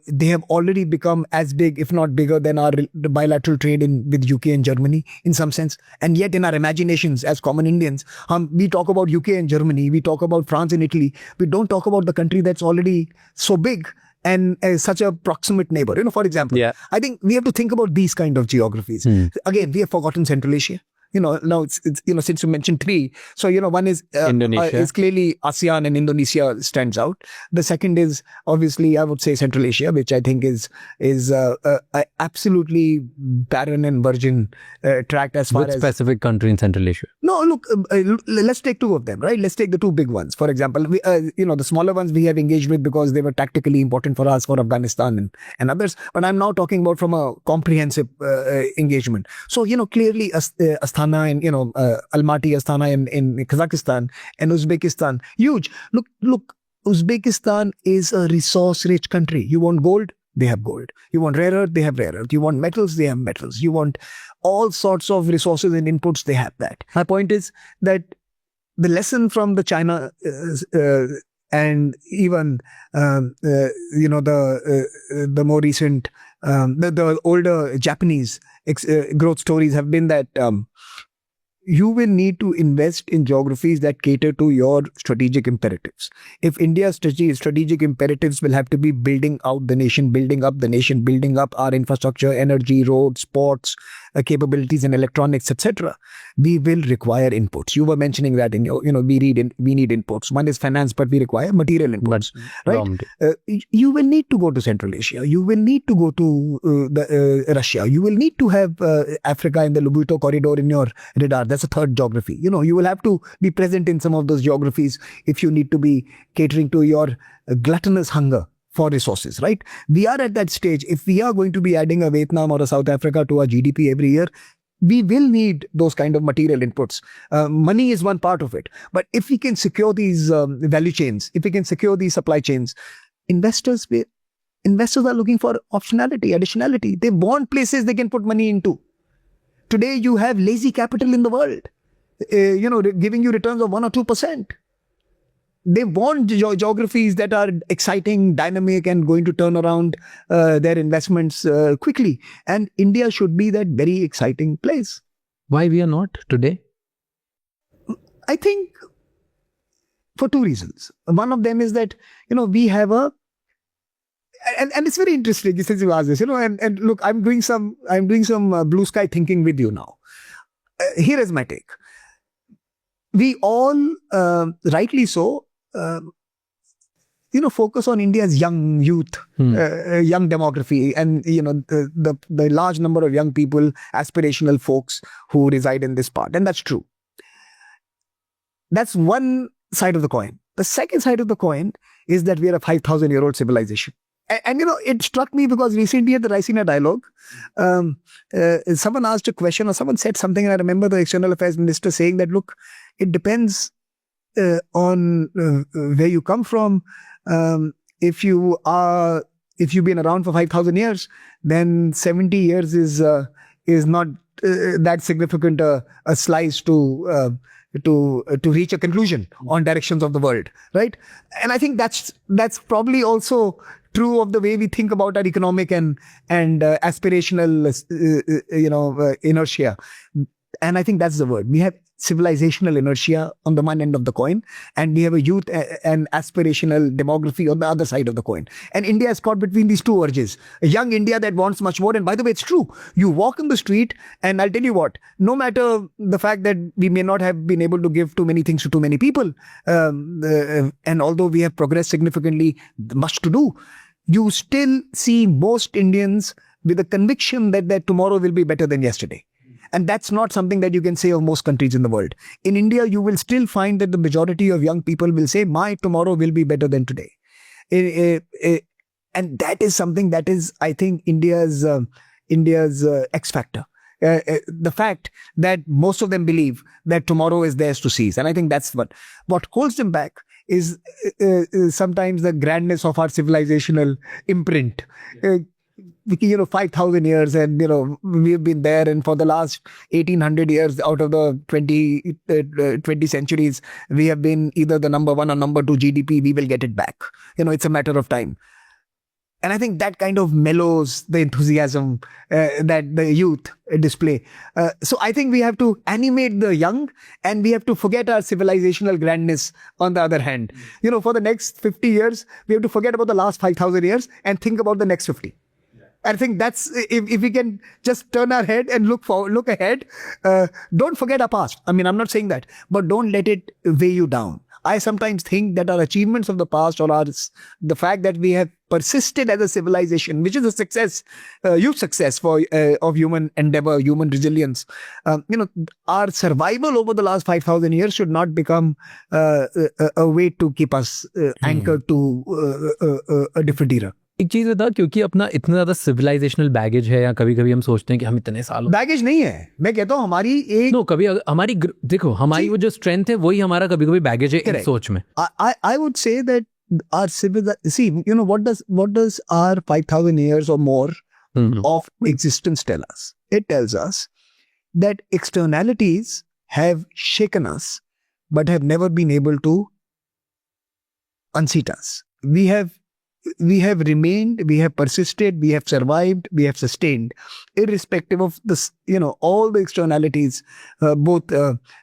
They have already become as big, if not bigger, than our bilateral trade with UK and Germany in some sense. And yet in our imaginations as common Indians, we talk about UK and Germany, we talk about France and Italy. We don't talk about the country that's already so big and such a proximate neighbor. For example, I think we have to think about these kind of geographies. Again, we have forgotten Central Asia. Now it's since you mentioned 3, so one is Indonesia. Is clearly ASEAN, and Indonesia stands out. The second is obviously, I would say, Central Asia, which I think is absolutely barren and virgin tract as far Which as specific country in Central Asia? No, look, let's take 2 of them, right? Let's take the 2 big ones. For example, the smaller ones we have engaged with because they were tactically important for us, for Afghanistan and others. But I'm now talking about from a comprehensive engagement. So, clearly Astana and, Almaty, Astana in Kazakhstan and Uzbekistan, huge. Look, Uzbekistan is a resource-rich country. You want gold? They have gold. You want rare earth? They have rare earth. You want metals? They have metals. You want all sorts of resources and inputs? They have that. My point is that the lesson from the China and even the more recent, the older Japanese growth stories have been that you will need to invest in geographies that cater to your strategic imperatives. If India's strategic imperatives will have to be building out the nation, building up the nation, building up our infrastructure, energy, roads, ports, capabilities and electronics, etc., we will require inputs. You were mentioning that in your, we need inputs. One is finance, but we require material inputs, right? You will need to go to Central Asia. You will need to go to Russia. You will need to have Africa in the Lobuto corridor in your radar. That's a third geography. You will have to be present in some of those geographies if you need to be catering to your gluttonous hunger for resources, right? We are at that stage. If we are going to be adding a Vietnam or a South Africa to our GDP every year, we will need those kind of material inputs. Money is one part of it. But if we can secure these value chains, if we can secure these supply chains, investors are looking for optionality, additionality. They want places they can put money into. Today, you have lazy capital in the world. giving you returns of 1 or 2%. They want geographies that are exciting, dynamic, and going to turn around their investments quickly. And India should be that very exciting place. Why we are not today? I think for two reasons. One of them is that, we have and it's very interesting since you asked this, and look, I'm doing some blue sky thinking with you now. Here is my take. We all, rightly so, focus on India's young youth, young demography, and the large number of young people, aspirational folks who reside in this part, and that's true. That's one side of the coin. The second side of the coin is that we are a 5,000-year-old civilization. And it struck me because recently at the Raisina dialogue, someone asked a question or someone said something, and I remember the External Affairs Minister saying that, look, it depends on where you come from. If you've been around for 5,000 years, then 70 years is not that significant a slice to reach a conclusion on directions of the world, right? And I think that's probably also true of the way we think about our economic and aspirational, inertia. And I think that's the word. We have civilizational inertia on the one end of the coin, and we have a youth and aspirational demography on the other side of the coin. And India is caught between these two urges. A young India that wants much more. And by the way, it's true. You walk in the street, and I'll tell you what, no matter the fact that we may not have been able to give too many things to too many people, and although we have progressed significantly, much to do, you still see most Indians with a conviction that their tomorrow will be better than yesterday. And that's not something that you can say of most countries in the world. In India, you will still find that the majority of young people will say, my tomorrow will be better than today. And that is something that is, I think, India's X factor. The fact that most of them believe that tomorrow is theirs to seize. And I think that's what holds them back is sometimes the grandness of our civilizational imprint. 5,000 years, and we've been there, and for the last 1,800 years out of the 20 centuries, we have been either the number one or number two GDP. We will get it back. It's a matter of time. And I think that kind of mellows the enthusiasm that the youth display. So I think we have to animate the young, and we have to forget our civilizational grandness on the other hand. For the next 50 years, we have to forget about the last 5,000 years and think about the next 50. I think that's, if we can just turn our head and look ahead, don't forget our past. I mean, I'm not saying that, but don't let it weigh you down. I sometimes think that our achievements of the past, or the fact that we have persisted as a civilization, which is a success, huge success of human endeavor, human resilience. Our survival over the last 5,000 years should not become a way to keep us anchored to a different era. एक चीज बता, क्योंकि अपना इतना ज्यादा civilisational baggage है, या कभी कभी हम सोचते हैं कि हम इतने सालों, बैगेज नहीं है, मैं कहता हूँ हमारी एक कभी हमारी देखो, हमारी वो जो स्ट्रेंथ है वही हमारा कभी कभी बैगेज है इस सोच में. I would say that our what does our 5,000 years or more of existence tell us? It tells us that externalities have shaken us, but have never been able to unseat us. We have remained, we have persisted, we have survived, we have sustained, irrespective of this, all the externalities, both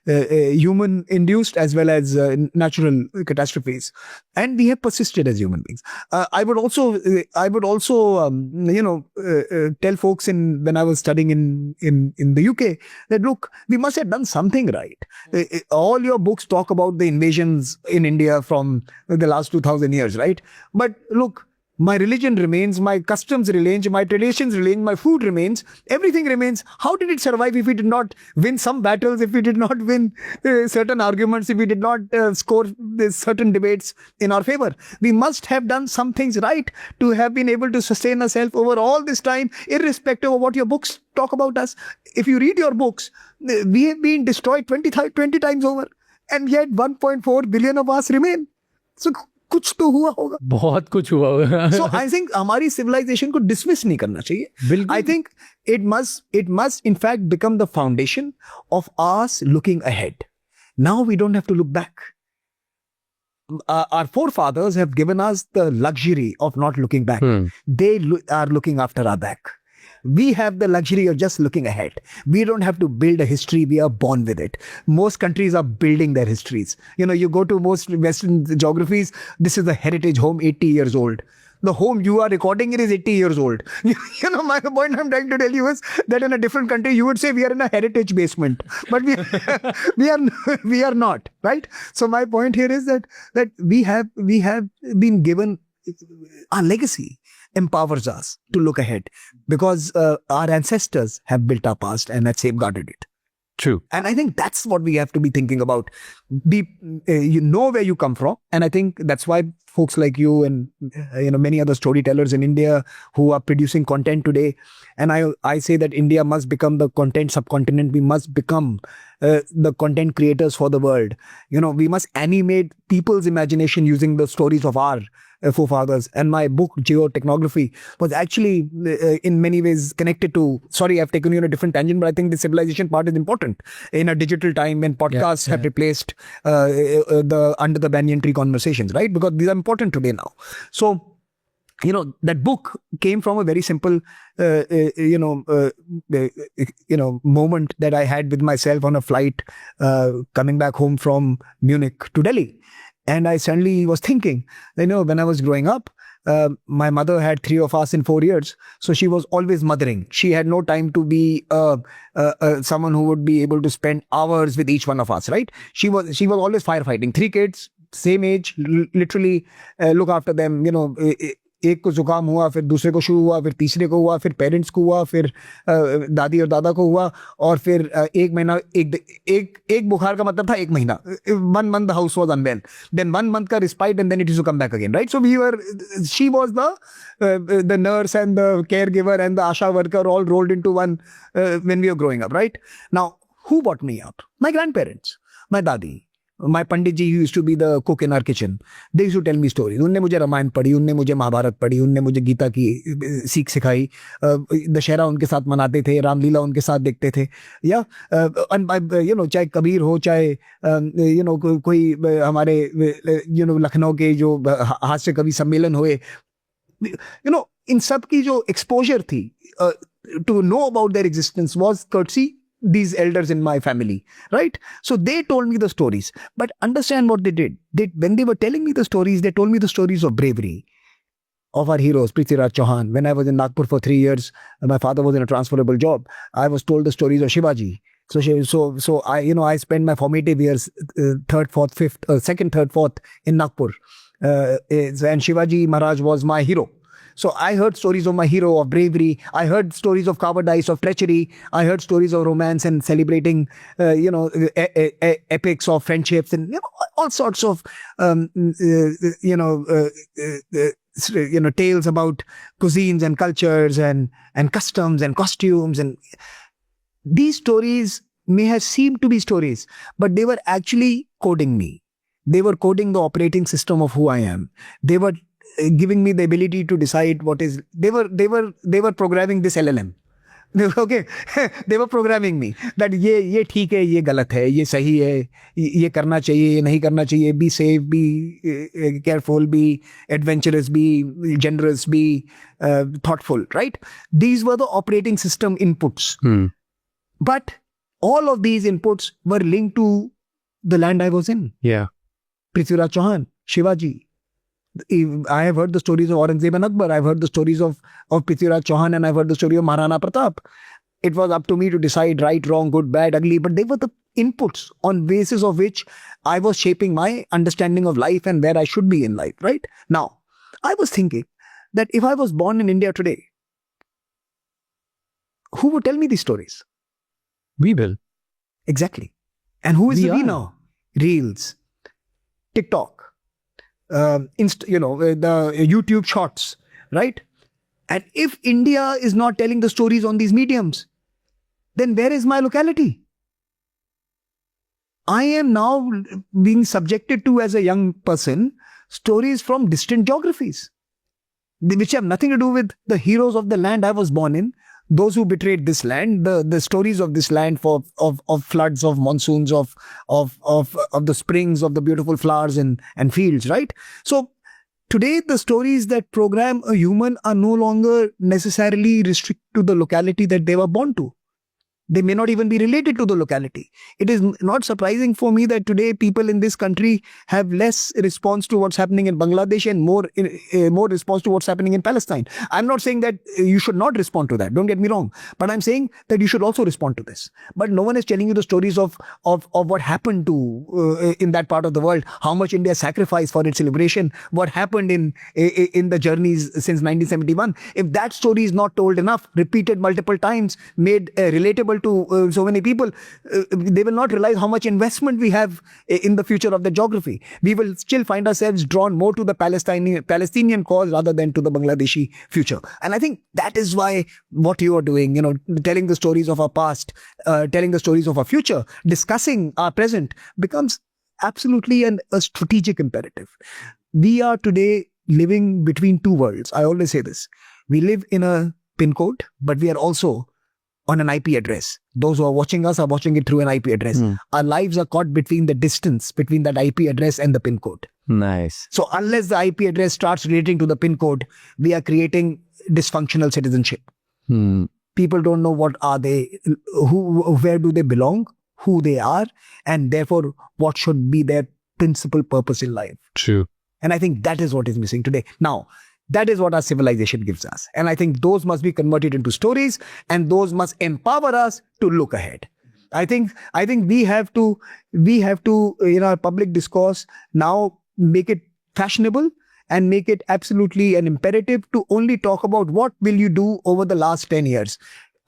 human induced as well as natural catastrophes. And we have persisted as human beings. I would also tell folks when I was studying in the UK that, look, we must have done something right. All your books talk about the invasions in India from the last 2,000 years, right? But look, my religion remains, my customs remain, my traditions remain, my food remains, everything remains. How did it survive if we did not win some battles, if we did not win certain arguments, if we did not score certain debates in our favor? We must have done some things right to have been able to sustain ourselves over all this time, irrespective of what your books talk about us. If you read your books, we have been destroyed 20 times over, and yet 1.4 billion of us remain. So कुछ तो हुआ होगा. बहुत कुछ हुआ होगा. So I think हमारी civilization को dismiss नहीं करना चाहिए. बिल्कुल. I think it must in fact become the foundation of us looking ahead. Now we don't have to look back. Our forefathers have given us the luxury of not looking back. They are looking after our back. We have the luxury of just looking ahead. We don't have to build a history. We are born with it. Most countries are building their histories. You know, you go to most Western geographies, this is a heritage home, 80 years old. The home you are recording it is 80 years old. You know, my point I'm trying to tell you is that in a different country, you would say we are in a heritage basement. But we are not, right? So my point here is that we have been given, our legacy empowers us to look ahead because our ancestors have built our past and have safeguarded it. True. And I think that's what we have to be thinking about. You know where you come from. And I think that's why folks like you and many other storytellers in India who are producing content today. And I say that India must become the content subcontinent. We must become the content creators for the world. You know, we must animate people's imagination using the stories of our forefathers. And my book, Geotechnography, was actually in many ways connected to, sorry, I've taken you on a different tangent, but I think the civilization part is important in a digital time when podcasts have replaced the under the banyan tree conversations, right? Because these are important today now. So, that book came from a very simple, moment that I had with myself on a flight coming back home from Munich to Delhi. And I suddenly was thinking, when I was growing up, my mother had 3 of us in 4 years. So she was always mothering. She had no time to be someone who would be able to spend hours with each one of us, right? She was always firefighting. 3 kids, same age, literally look after them, एक को जुकाम हुआ, फिर दूसरे को शुरू हुआ, फिर तीसरे को हुआ, फिर पेरेंट्स को हुआ, फिर दादी और दादा को हुआ, और फिर 1 महीना एक बुखार का मतलब था 1 महीना. 1 month the house was unwell, then 1 month का respite, and then it used to come back again, right? So she was the nurse and the caregiver and the asha worker all rolled into one when we were growing up, right? Now, who brought me up? My grandparents, my dadi. My Pandit ji used to be the cook in our kitchen. They used to tell me stories. उनने मुझे रामायण पढ़ी, उनने मुझे महाभारत पढ़ी, उनने मुझे गीता की सीख सिखाई. दशहरा उनके साथ मनाते थे, रामलीला उनके साथ देखते थे. या चाहे कबीर हो, चाहे कोई हमारे लखनऊ के जो हास्य कवि सम्मेलन हुए, इन सब की जो एक्सपोजर थी, to know about their existence was courtesy these elders in my family, right? So they told me the stories, but understand what they did. When they were telling me the stories, they told me the stories of bravery of our heroes, Prithviraj Chauhan. When I was in Nagpur for 3 years, my father was in a transferable job. I was told the stories of Shivaji. So I spent my formative years, 3rd, 4th, 5th, 2nd, 3rd, 4th in Nagpur, and Shivaji Maharaj was my hero. So I heard stories of my hero, of bravery. I heard stories of cowardice, of treachery. I heard stories of romance and celebrating, epics of friendships and all sorts of, tales about cuisines and cultures and customs and costumes. And these stories may have seemed to be stories, but they were actually coding me. They were coding the operating system of who I am. They were giving me the ability to decide what is. They were programming this LLM. Okay, they were programming me that ये ठीक है, ये गलत है, ये सही है, ये करना चाहिए, ये नहीं करना चाहिए. Be safe, be careful, be adventurous, be generous, be thoughtful. Right? These were the operating system inputs. But all of these inputs were linked to the land I was in. Yeah. Prithviraj Chauhan, Shivaji. I have heard the stories of Aurangzeb and Akbar. I've heard the stories of Prithviraj Chauhan, and I've heard the story of Maharana Pratap. It was up to me to decide right, wrong, good, bad, ugly, but they were the inputs on basis of which I was shaping my understanding of life and where I should be in life, right? Now, I was thinking that if I was born in India today, who would tell me these stories? We will. Exactly. And who is we now? Reels, TikTok, the YouTube shorts, right? And if India is not telling the stories on these mediums, then where is my locality? I am now being subjected to, as a young person, stories from distant geographies, which have nothing to do with the heroes of the land I was born in, those who betrayed this land, the stories of this land of floods, of monsoons, of the springs, of the beautiful flowers and fields, right? So today, the stories that program a human are no longer necessarily restricted to the locality that they were born to. They may not even be related to the locality. It is not surprising for me that today people in this country have less response to what's happening in Bangladesh and more response to what's happening in Palestine. I'm not saying that you should not respond to that. Don't get me wrong. But I'm saying that you should also respond to this. But no one is telling you the stories of what happened to in that part of the world, how much India sacrificed for its liberation, what happened in the journeys since 1971. If that story is not told enough, repeated multiple times, made relatable to so many people, they will not realize how much investment we have in the future of the geography. We will still find ourselves drawn more to the Palestinian cause rather than to the Bangladeshi future. And I think that is why what you are doing, telling the stories of our past, telling the stories of our future, discussing our present becomes absolutely a strategic imperative. We are today living between two worlds. I always say this. We live in a pin code, but we are also on an IP address. Those who are watching us are watching it through an IP address. Our lives are caught between the distance between that IP address and the pin code. Nice. So unless the IP address starts relating to the pin code, we are creating dysfunctional citizenship. People don't know what are they, where do they belong, who they are, and therefore what should be their principal purpose in life. True. And I think that is what is missing today. Now, that is what our civilization gives us. And I think those must be converted into stories, and those must empower us to look ahead. I think we have to, in our public discourse now, make it fashionable and make it absolutely an imperative to only talk about what will you do over the last 10 years.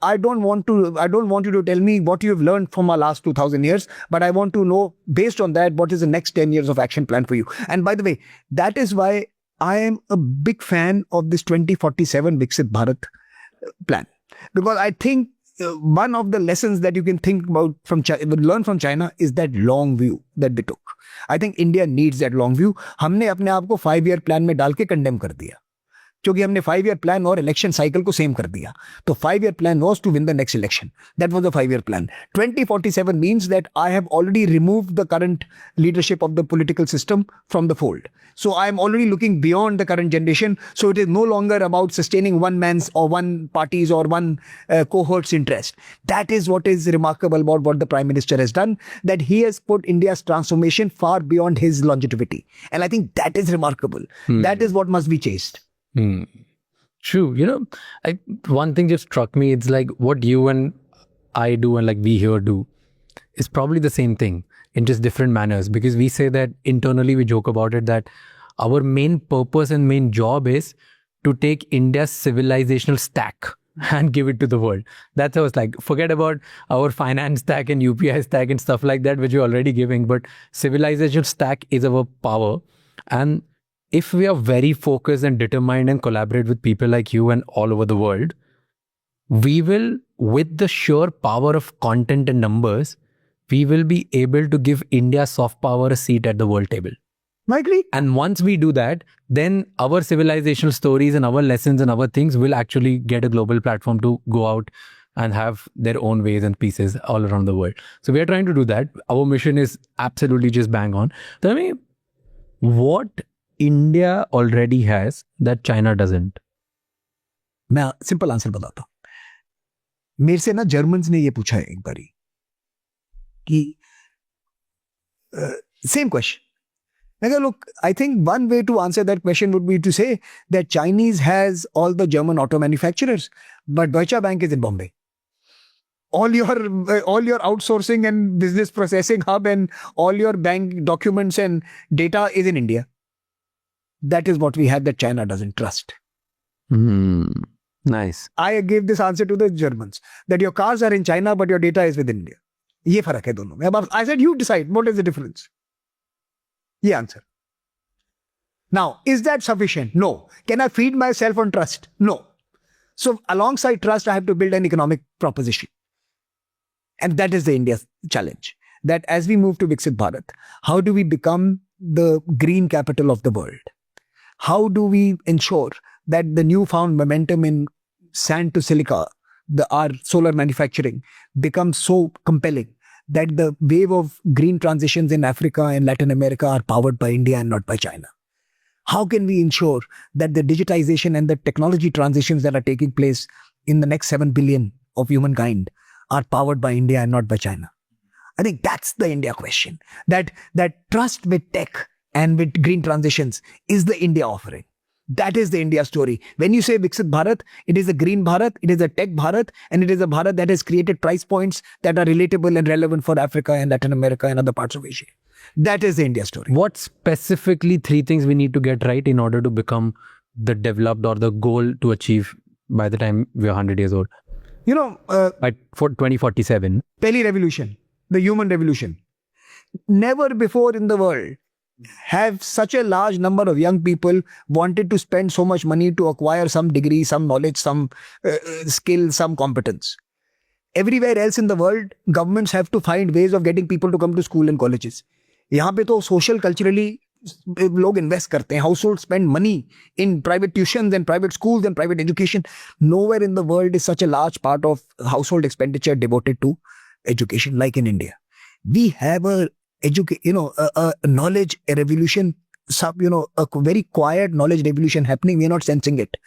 I don't want you to tell me what you've learned from our last 2000 years, but I want to know, based on that, what is the next 10 years of action plan for you. And by the way, that is why I am a big fan of this 2047 Viksit Bharat plan, because I think one of the lessons that you can think about learn from China is that long view that they took. I think India needs that long view. हमने अपने आप को 5-year plan में डाल के condemn कर दिया, क्योंकि हमने 5-year plan और election cycle को same कर दिया. तो 5-year plan was to win the next election. That was the 5-year plan. 2047 means that I have already removed the current leadership of the political system from the fold. So I am already looking beyond the current generation. So it is no longer about sustaining one man's or one party's or one cohort's interest. That is what is remarkable about what the Prime Minister has done, that he has put India's transformation far beyond his longevity. And I think that is remarkable. That is what must be chased. True. One thing just struck me. It's like what you and I do and like we here do is probably the same thing in just different manners, because we say that internally, we joke about it, that our main purpose and main job is to take India's civilizational stack and give it to the world. That's how it's like, forget about our finance stack and UPI stack and stuff like that, which we're already giving, but civilizational stack is our power. And if we are very focused and determined and collaborate with people like you and all over the world, we will, with the sheer power of content and numbers, we will be able to give India soft power a seat at the world table. I agree. And once we do that, then our civilizational stories and our lessons and our things will actually get a global platform to go out and have their own ways and pieces all around the world. So we are trying to do that. Our mission is absolutely just bang on. Tell me, what India already has that China doesn't? मैं simple answer बताता हूं. मेरे से ना Germans ने ये पूछा है एक बारी कि same question. Look, I think one way to answer that question would be to say that Chinese has all the German auto manufacturers, but Deutsche Bank is in Bombay. All your outsourcing and business processing hub and all your bank documents and data is in India. That is what we have that China doesn't trust. Nice. I gave this answer to the Germans, that your cars are in China, but your data is within India. ये फर्क है दोनों में. I said, you decide. What is the difference? ये answer. Now, is that sufficient? No. Can I feed myself on trust? No. So alongside trust, I have to build an economic proposition. And that is the India challenge. That as we move to Viksit Bharat, how do we become the green capital of the world? How do we ensure that the newfound momentum in sand to silica, our solar manufacturing, becomes so compelling that the wave of green transitions in Africa and Latin America are powered by India and not by China? How can we ensure that the digitization and the technology transitions that are taking place in the next 7 billion of humankind are powered by India and not by China? I think that's the India question. That trust with tech and with green transitions is the India offering. That is the India story. When you say Viksit Bharat, it is a green Bharat, it is a tech Bharat, and it is a Bharat that has created price points that are relatable and relevant for Africa and Latin America and other parts of Asia. That is the India story. What specifically 3 things we need to get right in order to become the developed or the goal to achieve by the time we're 100 years old? By 2047. Pehli revolution, the human revolution. Never before in the world have such a large number of young people wanted to spend so much money to acquire some degree, some knowledge, some skill, some competence. Everywhere else in the world, governments have to find ways of getting people to come to school and colleges. यहाँ पे तो social culturally लोग invest करते हैं. Households spend money in private tuitions and private schools and private education. Nowhere in the world is such a large part of household expenditure devoted to education like in India. We have a knowledge revolution, a very quiet knowledge revolution happening. We're not sensing it.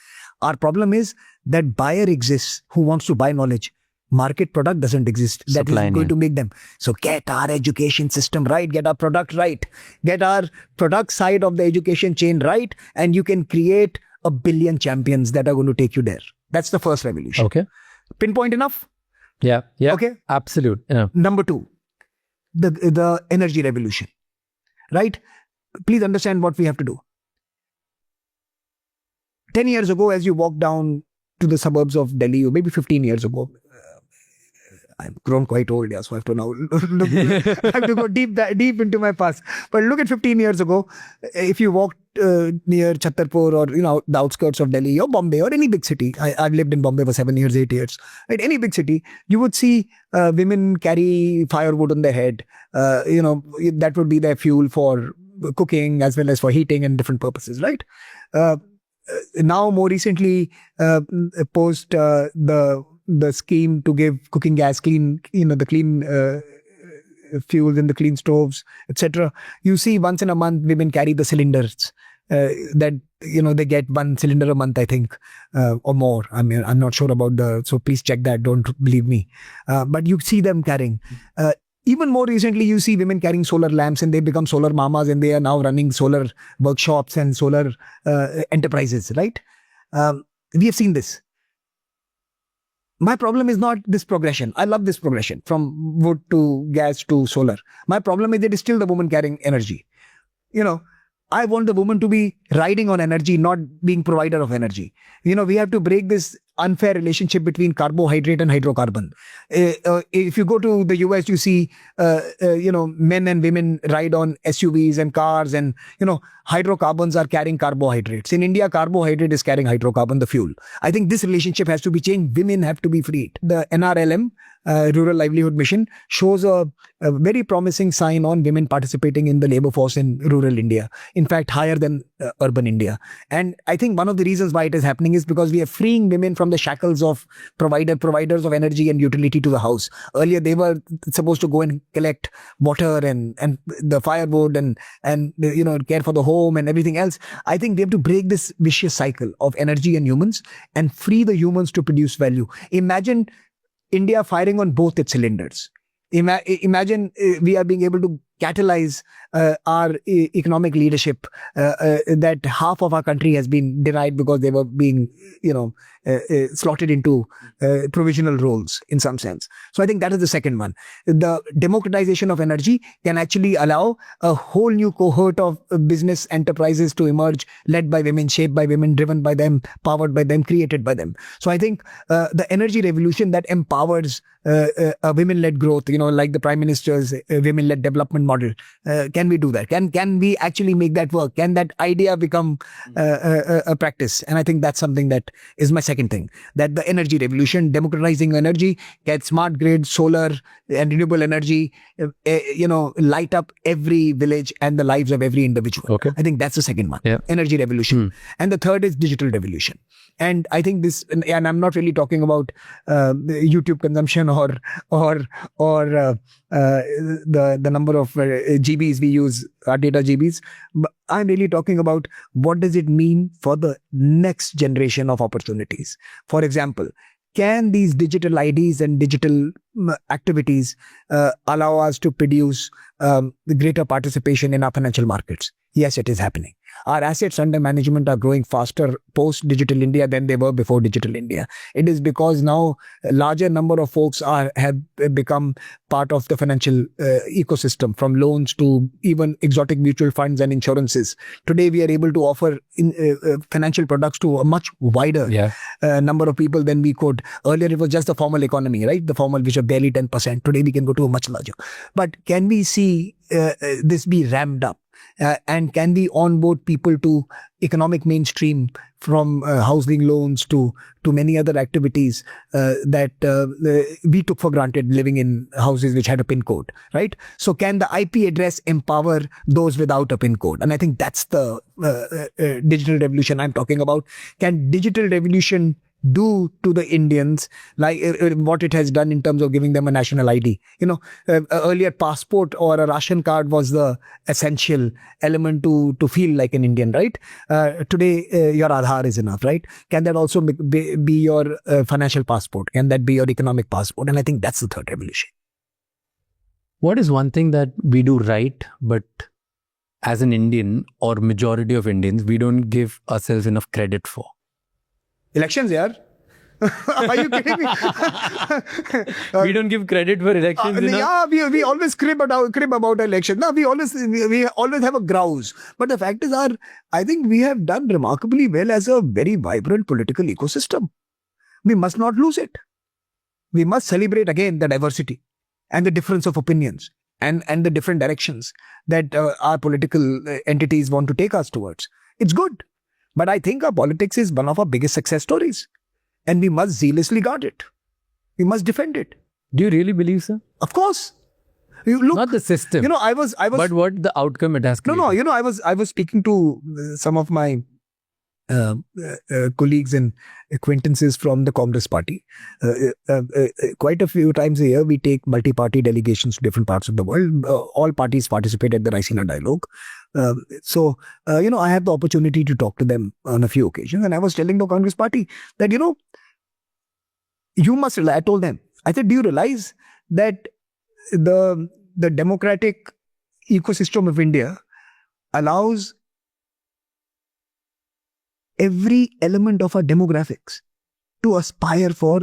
Our problem is that buyer exists who wants to buy knowledge. Market product doesn't exist. That is going to make them. So get our education system right, get our product right, get our product side of the education chain right, and you can create 1 billion champions that are going to take you there. That's the first revolution. Okay. Pinpoint enough? Yeah. Okay. Absolute. Yeah. Number 2, the energy revolution, right? Please understand what we have to do. 10 years ago, as you walk down to the suburbs of Delhi, or maybe 15 years ago, I've grown quite old, so I have to now I have to go deep into my past. But look at 15 years ago, if you walked near Chhattarpur or the outskirts of Delhi or Bombay or any big city. I've lived in Bombay for 7 years, 8 years. Right, any big city, you would see women carry firewood on their head. That would be their fuel for cooking as well as for heating and different purposes, right? Now, more recently, post the scheme to give cooking gas clean, the clean fuels and the clean stoves, etc. You see once in a month women carry the cylinders that they get 1 cylinder a month, I think, or more. I mean, I'm not sure about so please check that. Don't believe me. But you see them carrying. Even more recently, you see women carrying solar lamps, and they become solar mamas, and they are now running solar workshops and solar enterprises, right? We have seen this. My problem is not this progression. I love this progression from wood to gas to solar. My problem is it is still the woman carrying energy. I want the woman to be riding on energy, not being provider of energy. We have to break this unfair relationship between carbohydrate and hydrocarbon. If you go to the US, you see, men and women ride on SUVs and cars, and, hydrocarbons are carrying carbohydrates. In India, carbohydrate is carrying hydrocarbon, the fuel. I think this relationship has to be changed. Women have to be freed. The NRLM, Rural Livelihood Mission, shows a very promising sign on women participating in the labor force in rural India. In fact, higher than urban India. And I think one of the reasons why it is happening is because we are freeing women from the shackles of providers of energy and utility to the house. Earlier, they were supposed to go and collect water and the firewood and care for the home and everything else. I think they have to break this vicious cycle of energy and humans and free the humans to produce value. Imagine India firing on both its cylinders. Imagine we are being able to catalyze our economic leadership that half of our country has been denied because they were being, slotted into provisional roles in some sense. So I think that is the second one. The democratization of energy can actually allow a whole new cohort of business enterprises to emerge, led by women, shaped by women, driven by them, powered by them, created by them. So I think the energy revolution that empowers a women-led growth, like the Prime Minister's women-led development model, can Can we do that? Can we actually make that work? Can that idea become a practice? And I think that's something that is my second thing. That the energy revolution, democratizing energy, get smart grid, solar and renewable energy, light up every village and the lives of every individual. Okay. I think that's the second one. Yeah. Energy revolution. And the third is digital revolution. And I think this, and I'm not really talking about YouTube consumption or the number of GBs we use, our data GBs. But I'm really talking about what does it mean for the next generation of opportunities. For example, can these digital IDs and digital activities allow us to produce greater participation in our financial markets? Yes, it is happening. Our assets under management are growing faster post-Digital India than they were before Digital India. It is because now a larger number of folks have become part of the financial ecosystem, from loans to even exotic mutual funds and insurances. Today, we are able to offer financial products to a much wider number of people than we could. Earlier, it was just the formal economy, right? The formal, which are barely 10%. Today, we can go to a much larger. But can we see this be ramped up? And can we onboard people to economic mainstream, from housing loans to many other activities that we took for granted, living in houses which had a PIN code, right? So can the IP address empower those without a PIN code? And I think that's the digital revolution I'm talking about. Can digital revolution do to the Indians like what it has done in terms of giving them a national ID? Earlier passport or a ration card was the essential element to feel like an Indian, right? Today your Aadhaar is enough, right? Can that also be your financial passport? Can that be your economic passport? And I think that's the third revolution. What is one thing that we do right, but as an Indian or majority of Indians, we don't give ourselves enough credit for? Elections, yaar. Are you kidding me? We don't give credit for elections. Yeah, we always crib about elections. No, we always have a grouse. But the fact is, I think we have done remarkably well as a very vibrant political ecosystem. We must not lose it. We must celebrate again the diversity and the difference of opinions and the different directions that our political entities want to take us towards. It's good. But I think our politics is one of our biggest success stories. And we must zealously guard it. We must defend it. Do you really believe so? Of course. Look, not the system. I was. But what the outcome it has created. No. I was speaking to some of my colleagues and acquaintances from the Congress party. Quite a few times a year, we take multi-party delegations to different parts of the world. All parties participate at the Raisina Dialogue. So I have the opportunity to talk to them on a few occasions. And I was telling the Congress party that, you must realize, I told them, I said, do you realize that the democratic ecosystem of India allows every element of our demographics to aspire for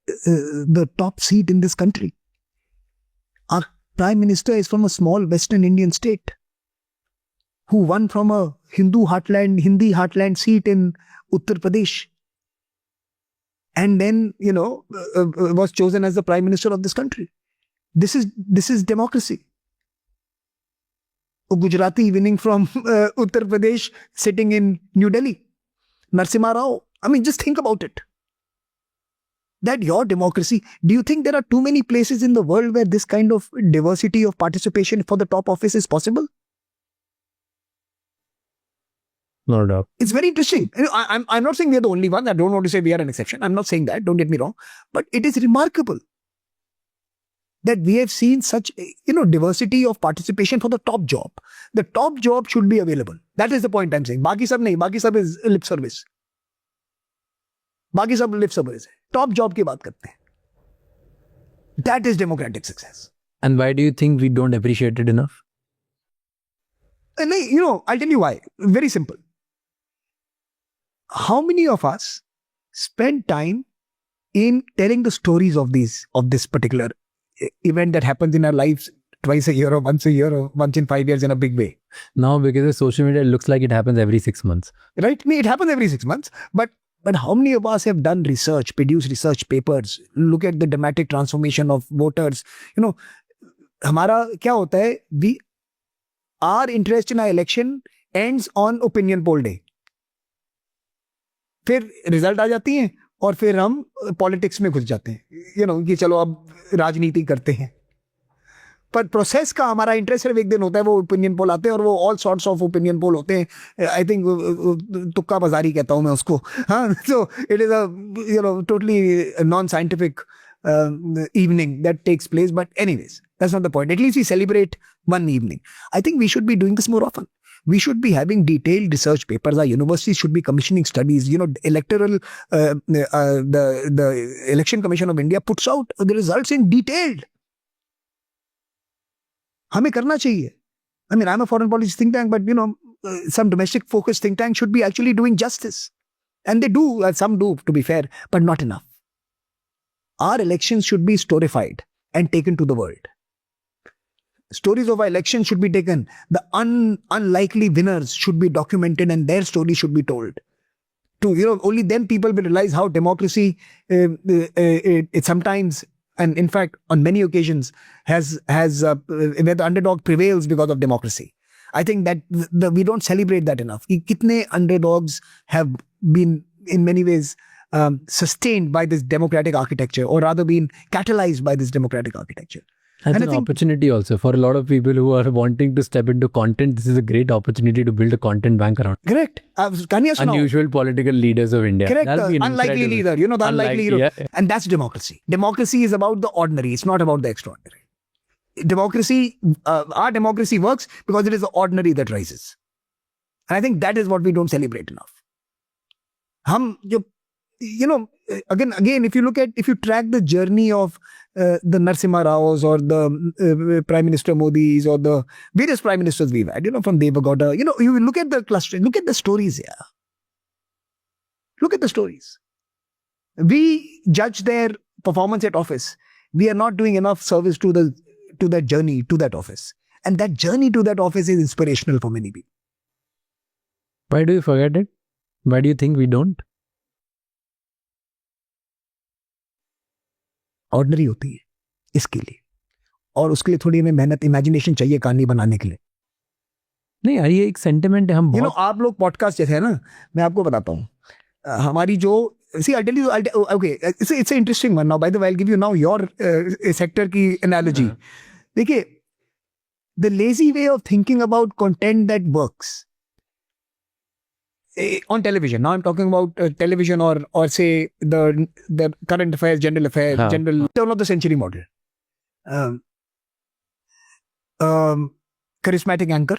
the top seat in this country? Our Prime Minister is from a small Western Indian state who won from a Hindi heartland seat in Uttar Pradesh. And then, was chosen as the Prime Minister of this country. This is democracy. A Gujarati winning from Uttar Pradesh, sitting in New Delhi. Narasimha Rao. I mean, just think about it. That your democracy, do you think there are too many places in the world where this kind of diversity of participation for the top office is possible? No doubt. It's very interesting. I'm not saying we are the only one. I don't want to say we are an exception. I'm not saying that. Don't get me wrong. But it is remarkable that we have seen such, diversity of participation for the top job. The top job should be available. That is the point I'm saying. Baki sab nahi. Baki sab is lip service. Baki sab lip service. Top job ki baat karte hain. That is democratic success. And why do you think we don't appreciate it enough? I'll tell you why. Very simple. How many of us spend time in telling the stories of this particular event that happens in our lives twice a year or once in 5 years in a big way? Now, because of social media, it looks like it happens every 6 months. Right? It happens every 6 months. But how many of us have done research, produced research papers, look at the dramatic transformation of voters? हमारा क्या होता है? our interest in our election ends on opinion poll day. फिर result आ जाती हैं और फिर हम पॉलिटिक्स में घुस जाते हैं, कि चलो अब राजनीति करते हैं. पर प्रोसेस का हमारा इंटरेस्ट सिर्फ एक दिन होता है, वो ओपिनियन पोल आते हैं और वो all sorts of opinion poll होते हैं. आई थिंक तुक्का बाजारी कहता हूं मैं उसको. हाँ, so it is a totally non scientific evening that takes place, but anyways, that's not the point. At least we celebrate one evening. I think we should be doing this more often. We should be having detailed research papers. Our universities should be commissioning studies. Electoral, the Election Commission of India puts out the results in detailed. हमें करना चाहिए. I mean, I'm a foreign policy think tank, but some domestic focused think tank should be actually doing justice. And they do, some do, to be fair, but not enough. Our elections should be storified and taken to the world. Stories of our elections should be taken. The unlikely winners should be documented and their story should be told. Only then people will realize how democracy, it sometimes, and in fact, on many occasions, has where the underdog prevails because of democracy. I think that we don't celebrate that enough. Kitne underdogs have been, in many ways, sustained by this democratic architecture, or rather been catalyzed by this democratic architecture. That's an opportunity also for a lot of people who are wanting to step into content. This is a great opportunity to build a content bank around. Correct. Unusual political leaders of India. Correct. Unlikely leader. The unlikely leader. Yeah. And that's democracy. Democracy is about the ordinary. It's not about the extraordinary. Democracy, our democracy works because it is the ordinary that rises. And I think that is what we don't celebrate enough. Again, if you track the journey of the Narasimha Raos or the Prime Minister Modis or the various Prime Ministers we've had, from Devagowda, you look at the cluster, look at the stories here. Look at the stories. We judge their performance at office. We are not doing enough service to that journey to that office. And that journey to that office is inspirational for many people. Why do you forget it? Why do you think we don't? Ordinary होती है इसके लिए, और उसके लिए थोड़ी हमें मेहनत, इमेजिनेशन चाहिए कहानी बनाने के लिए. नहीं यार, ये एक सेंटिमेंट है. हम आप लोग पॉडकास्ट जैसे है ना, मैं आपको बताता हूँ हमारी जो I'll tell you, okay, it's an interesting one. Now, by the way, I'll give you now your sector की analogy. देखिए, the lazy way of thinking about content that works on television. Now I'm talking about television or say the current affairs, general affairs, general turn of the century model. Charismatic anchor.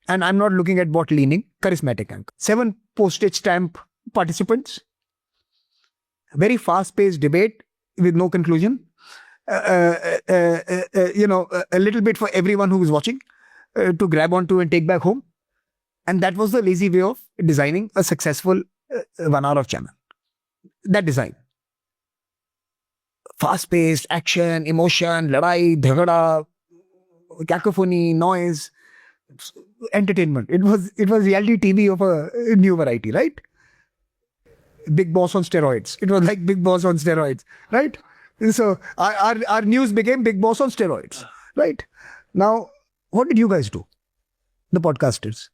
And I'm not looking at bot leaning. Charismatic anchor. 7 postage stamp participants. Very fast-paced debate with no conclusion. A little bit for everyone who is watching to grab onto and take back home. And that was the lazy way of designing a successful 1 hour of channel. That design. Fast-paced, action, emotion, ladai, dhagada, cacophony, noise, entertainment. It was reality TV of a new variety, right? Big Boss on steroids. It was like Big Boss on steroids, right? So our news became Big Boss on steroids, right? Now, what did you guys do? The podcasters.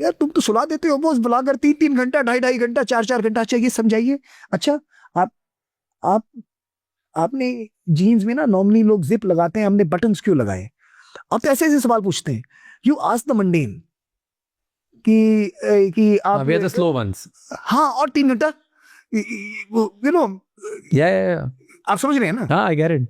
यार तुम तो सुला देते हो boss, बुलाकर 3 घंटा, 2.5 घंटा, 4 घंटा. अच्छा ये समझाइए. अच्छा आपने जीन्स में ना नॉर्मली लोग जिप लगाते हैं, हमने बटन्स क्यों लगाए? अब तो ऐसे सवाल पूछते हैं. यू आस्क द मंडेन कि आप we are the slow ones. हाँ, और 3 घंटा Yeah. आप समझ रहे हैं ना? I get it.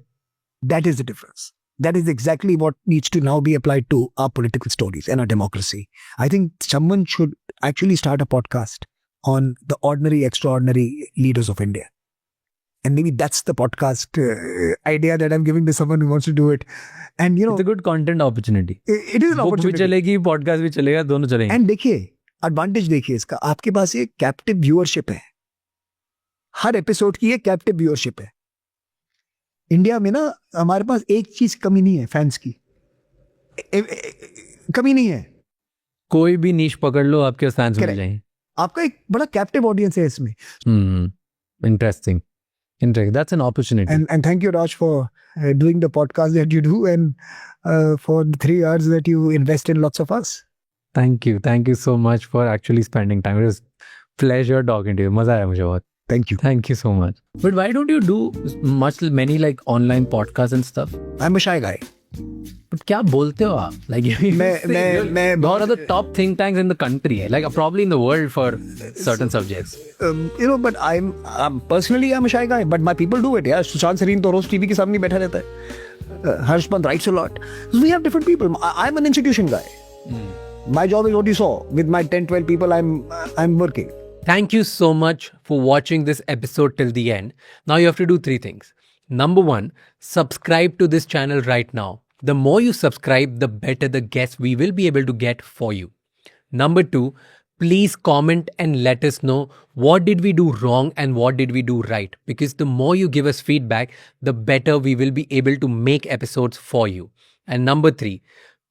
That is the difference. That is exactly what needs to now be applied to our political stories and our democracy. I think someone should actually start a podcast on the ordinary, extraordinary leaders of India. And maybe that's the podcast idea that I'm giving to someone who wants to do it. And it's a good content opportunity. It is an opportunity. Book भी चलेगी, podcast भी चलेगा, दोनों चलेंगे. And देखिए, advantage देखिए इसका, आपके पास एक captive viewership है. हर एपिसोड की एक कैप्टिव व्यूअरशिप है. इंडिया में ना हमारे पास एक चीज कमी नहीं है, फैंस की कमी नहीं है. कोई भी नीश पकड़ लो, आपके फैंस मिल जाएंगे. आपका एक बड़ा कैप्टिव ऑडियंस है इसमें. Interesting. Interesting. That's an opportunity. And thank you, Raj, for doing the podcast that you do, and for the 3 hours that you invest in lots of us. Thank you. Thank you so much for actually spending time. It was pleasure talking to you. मजा आया मुझे बहुत. Thank you. Thank you so much. But why don't you do many like online podcasts and stuff? I'm a shy guy. But क्या बोलते हो आप? Like मैं one of the top think tanks in the country, like probably in the world for certain subjects. But I'm personally I'm a shy guy, but my people do it. Yeah, Sushant Sareen तो रोज TV के सामने बैठा रहता है. Harsh Pant writes a lot. We have different people. I'm an institution guy. My job is what you saw. With my 10-12 people, I'm working. Thank you so much for watching this episode till the end. Now you have to do 3 things. Number 1, subscribe to this channel right now. The more you subscribe, the better the guests we will be able to get for you. Number 2, please comment and let us know what did we do wrong and what did we do right. Because the more you give us feedback, the better we will be able to make episodes for you. And number 3,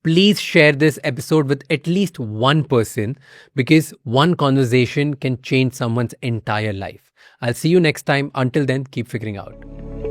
please share this episode with at least one person, because one conversation can change someone's entire life. I'll see you next time. Until then, keep figuring out.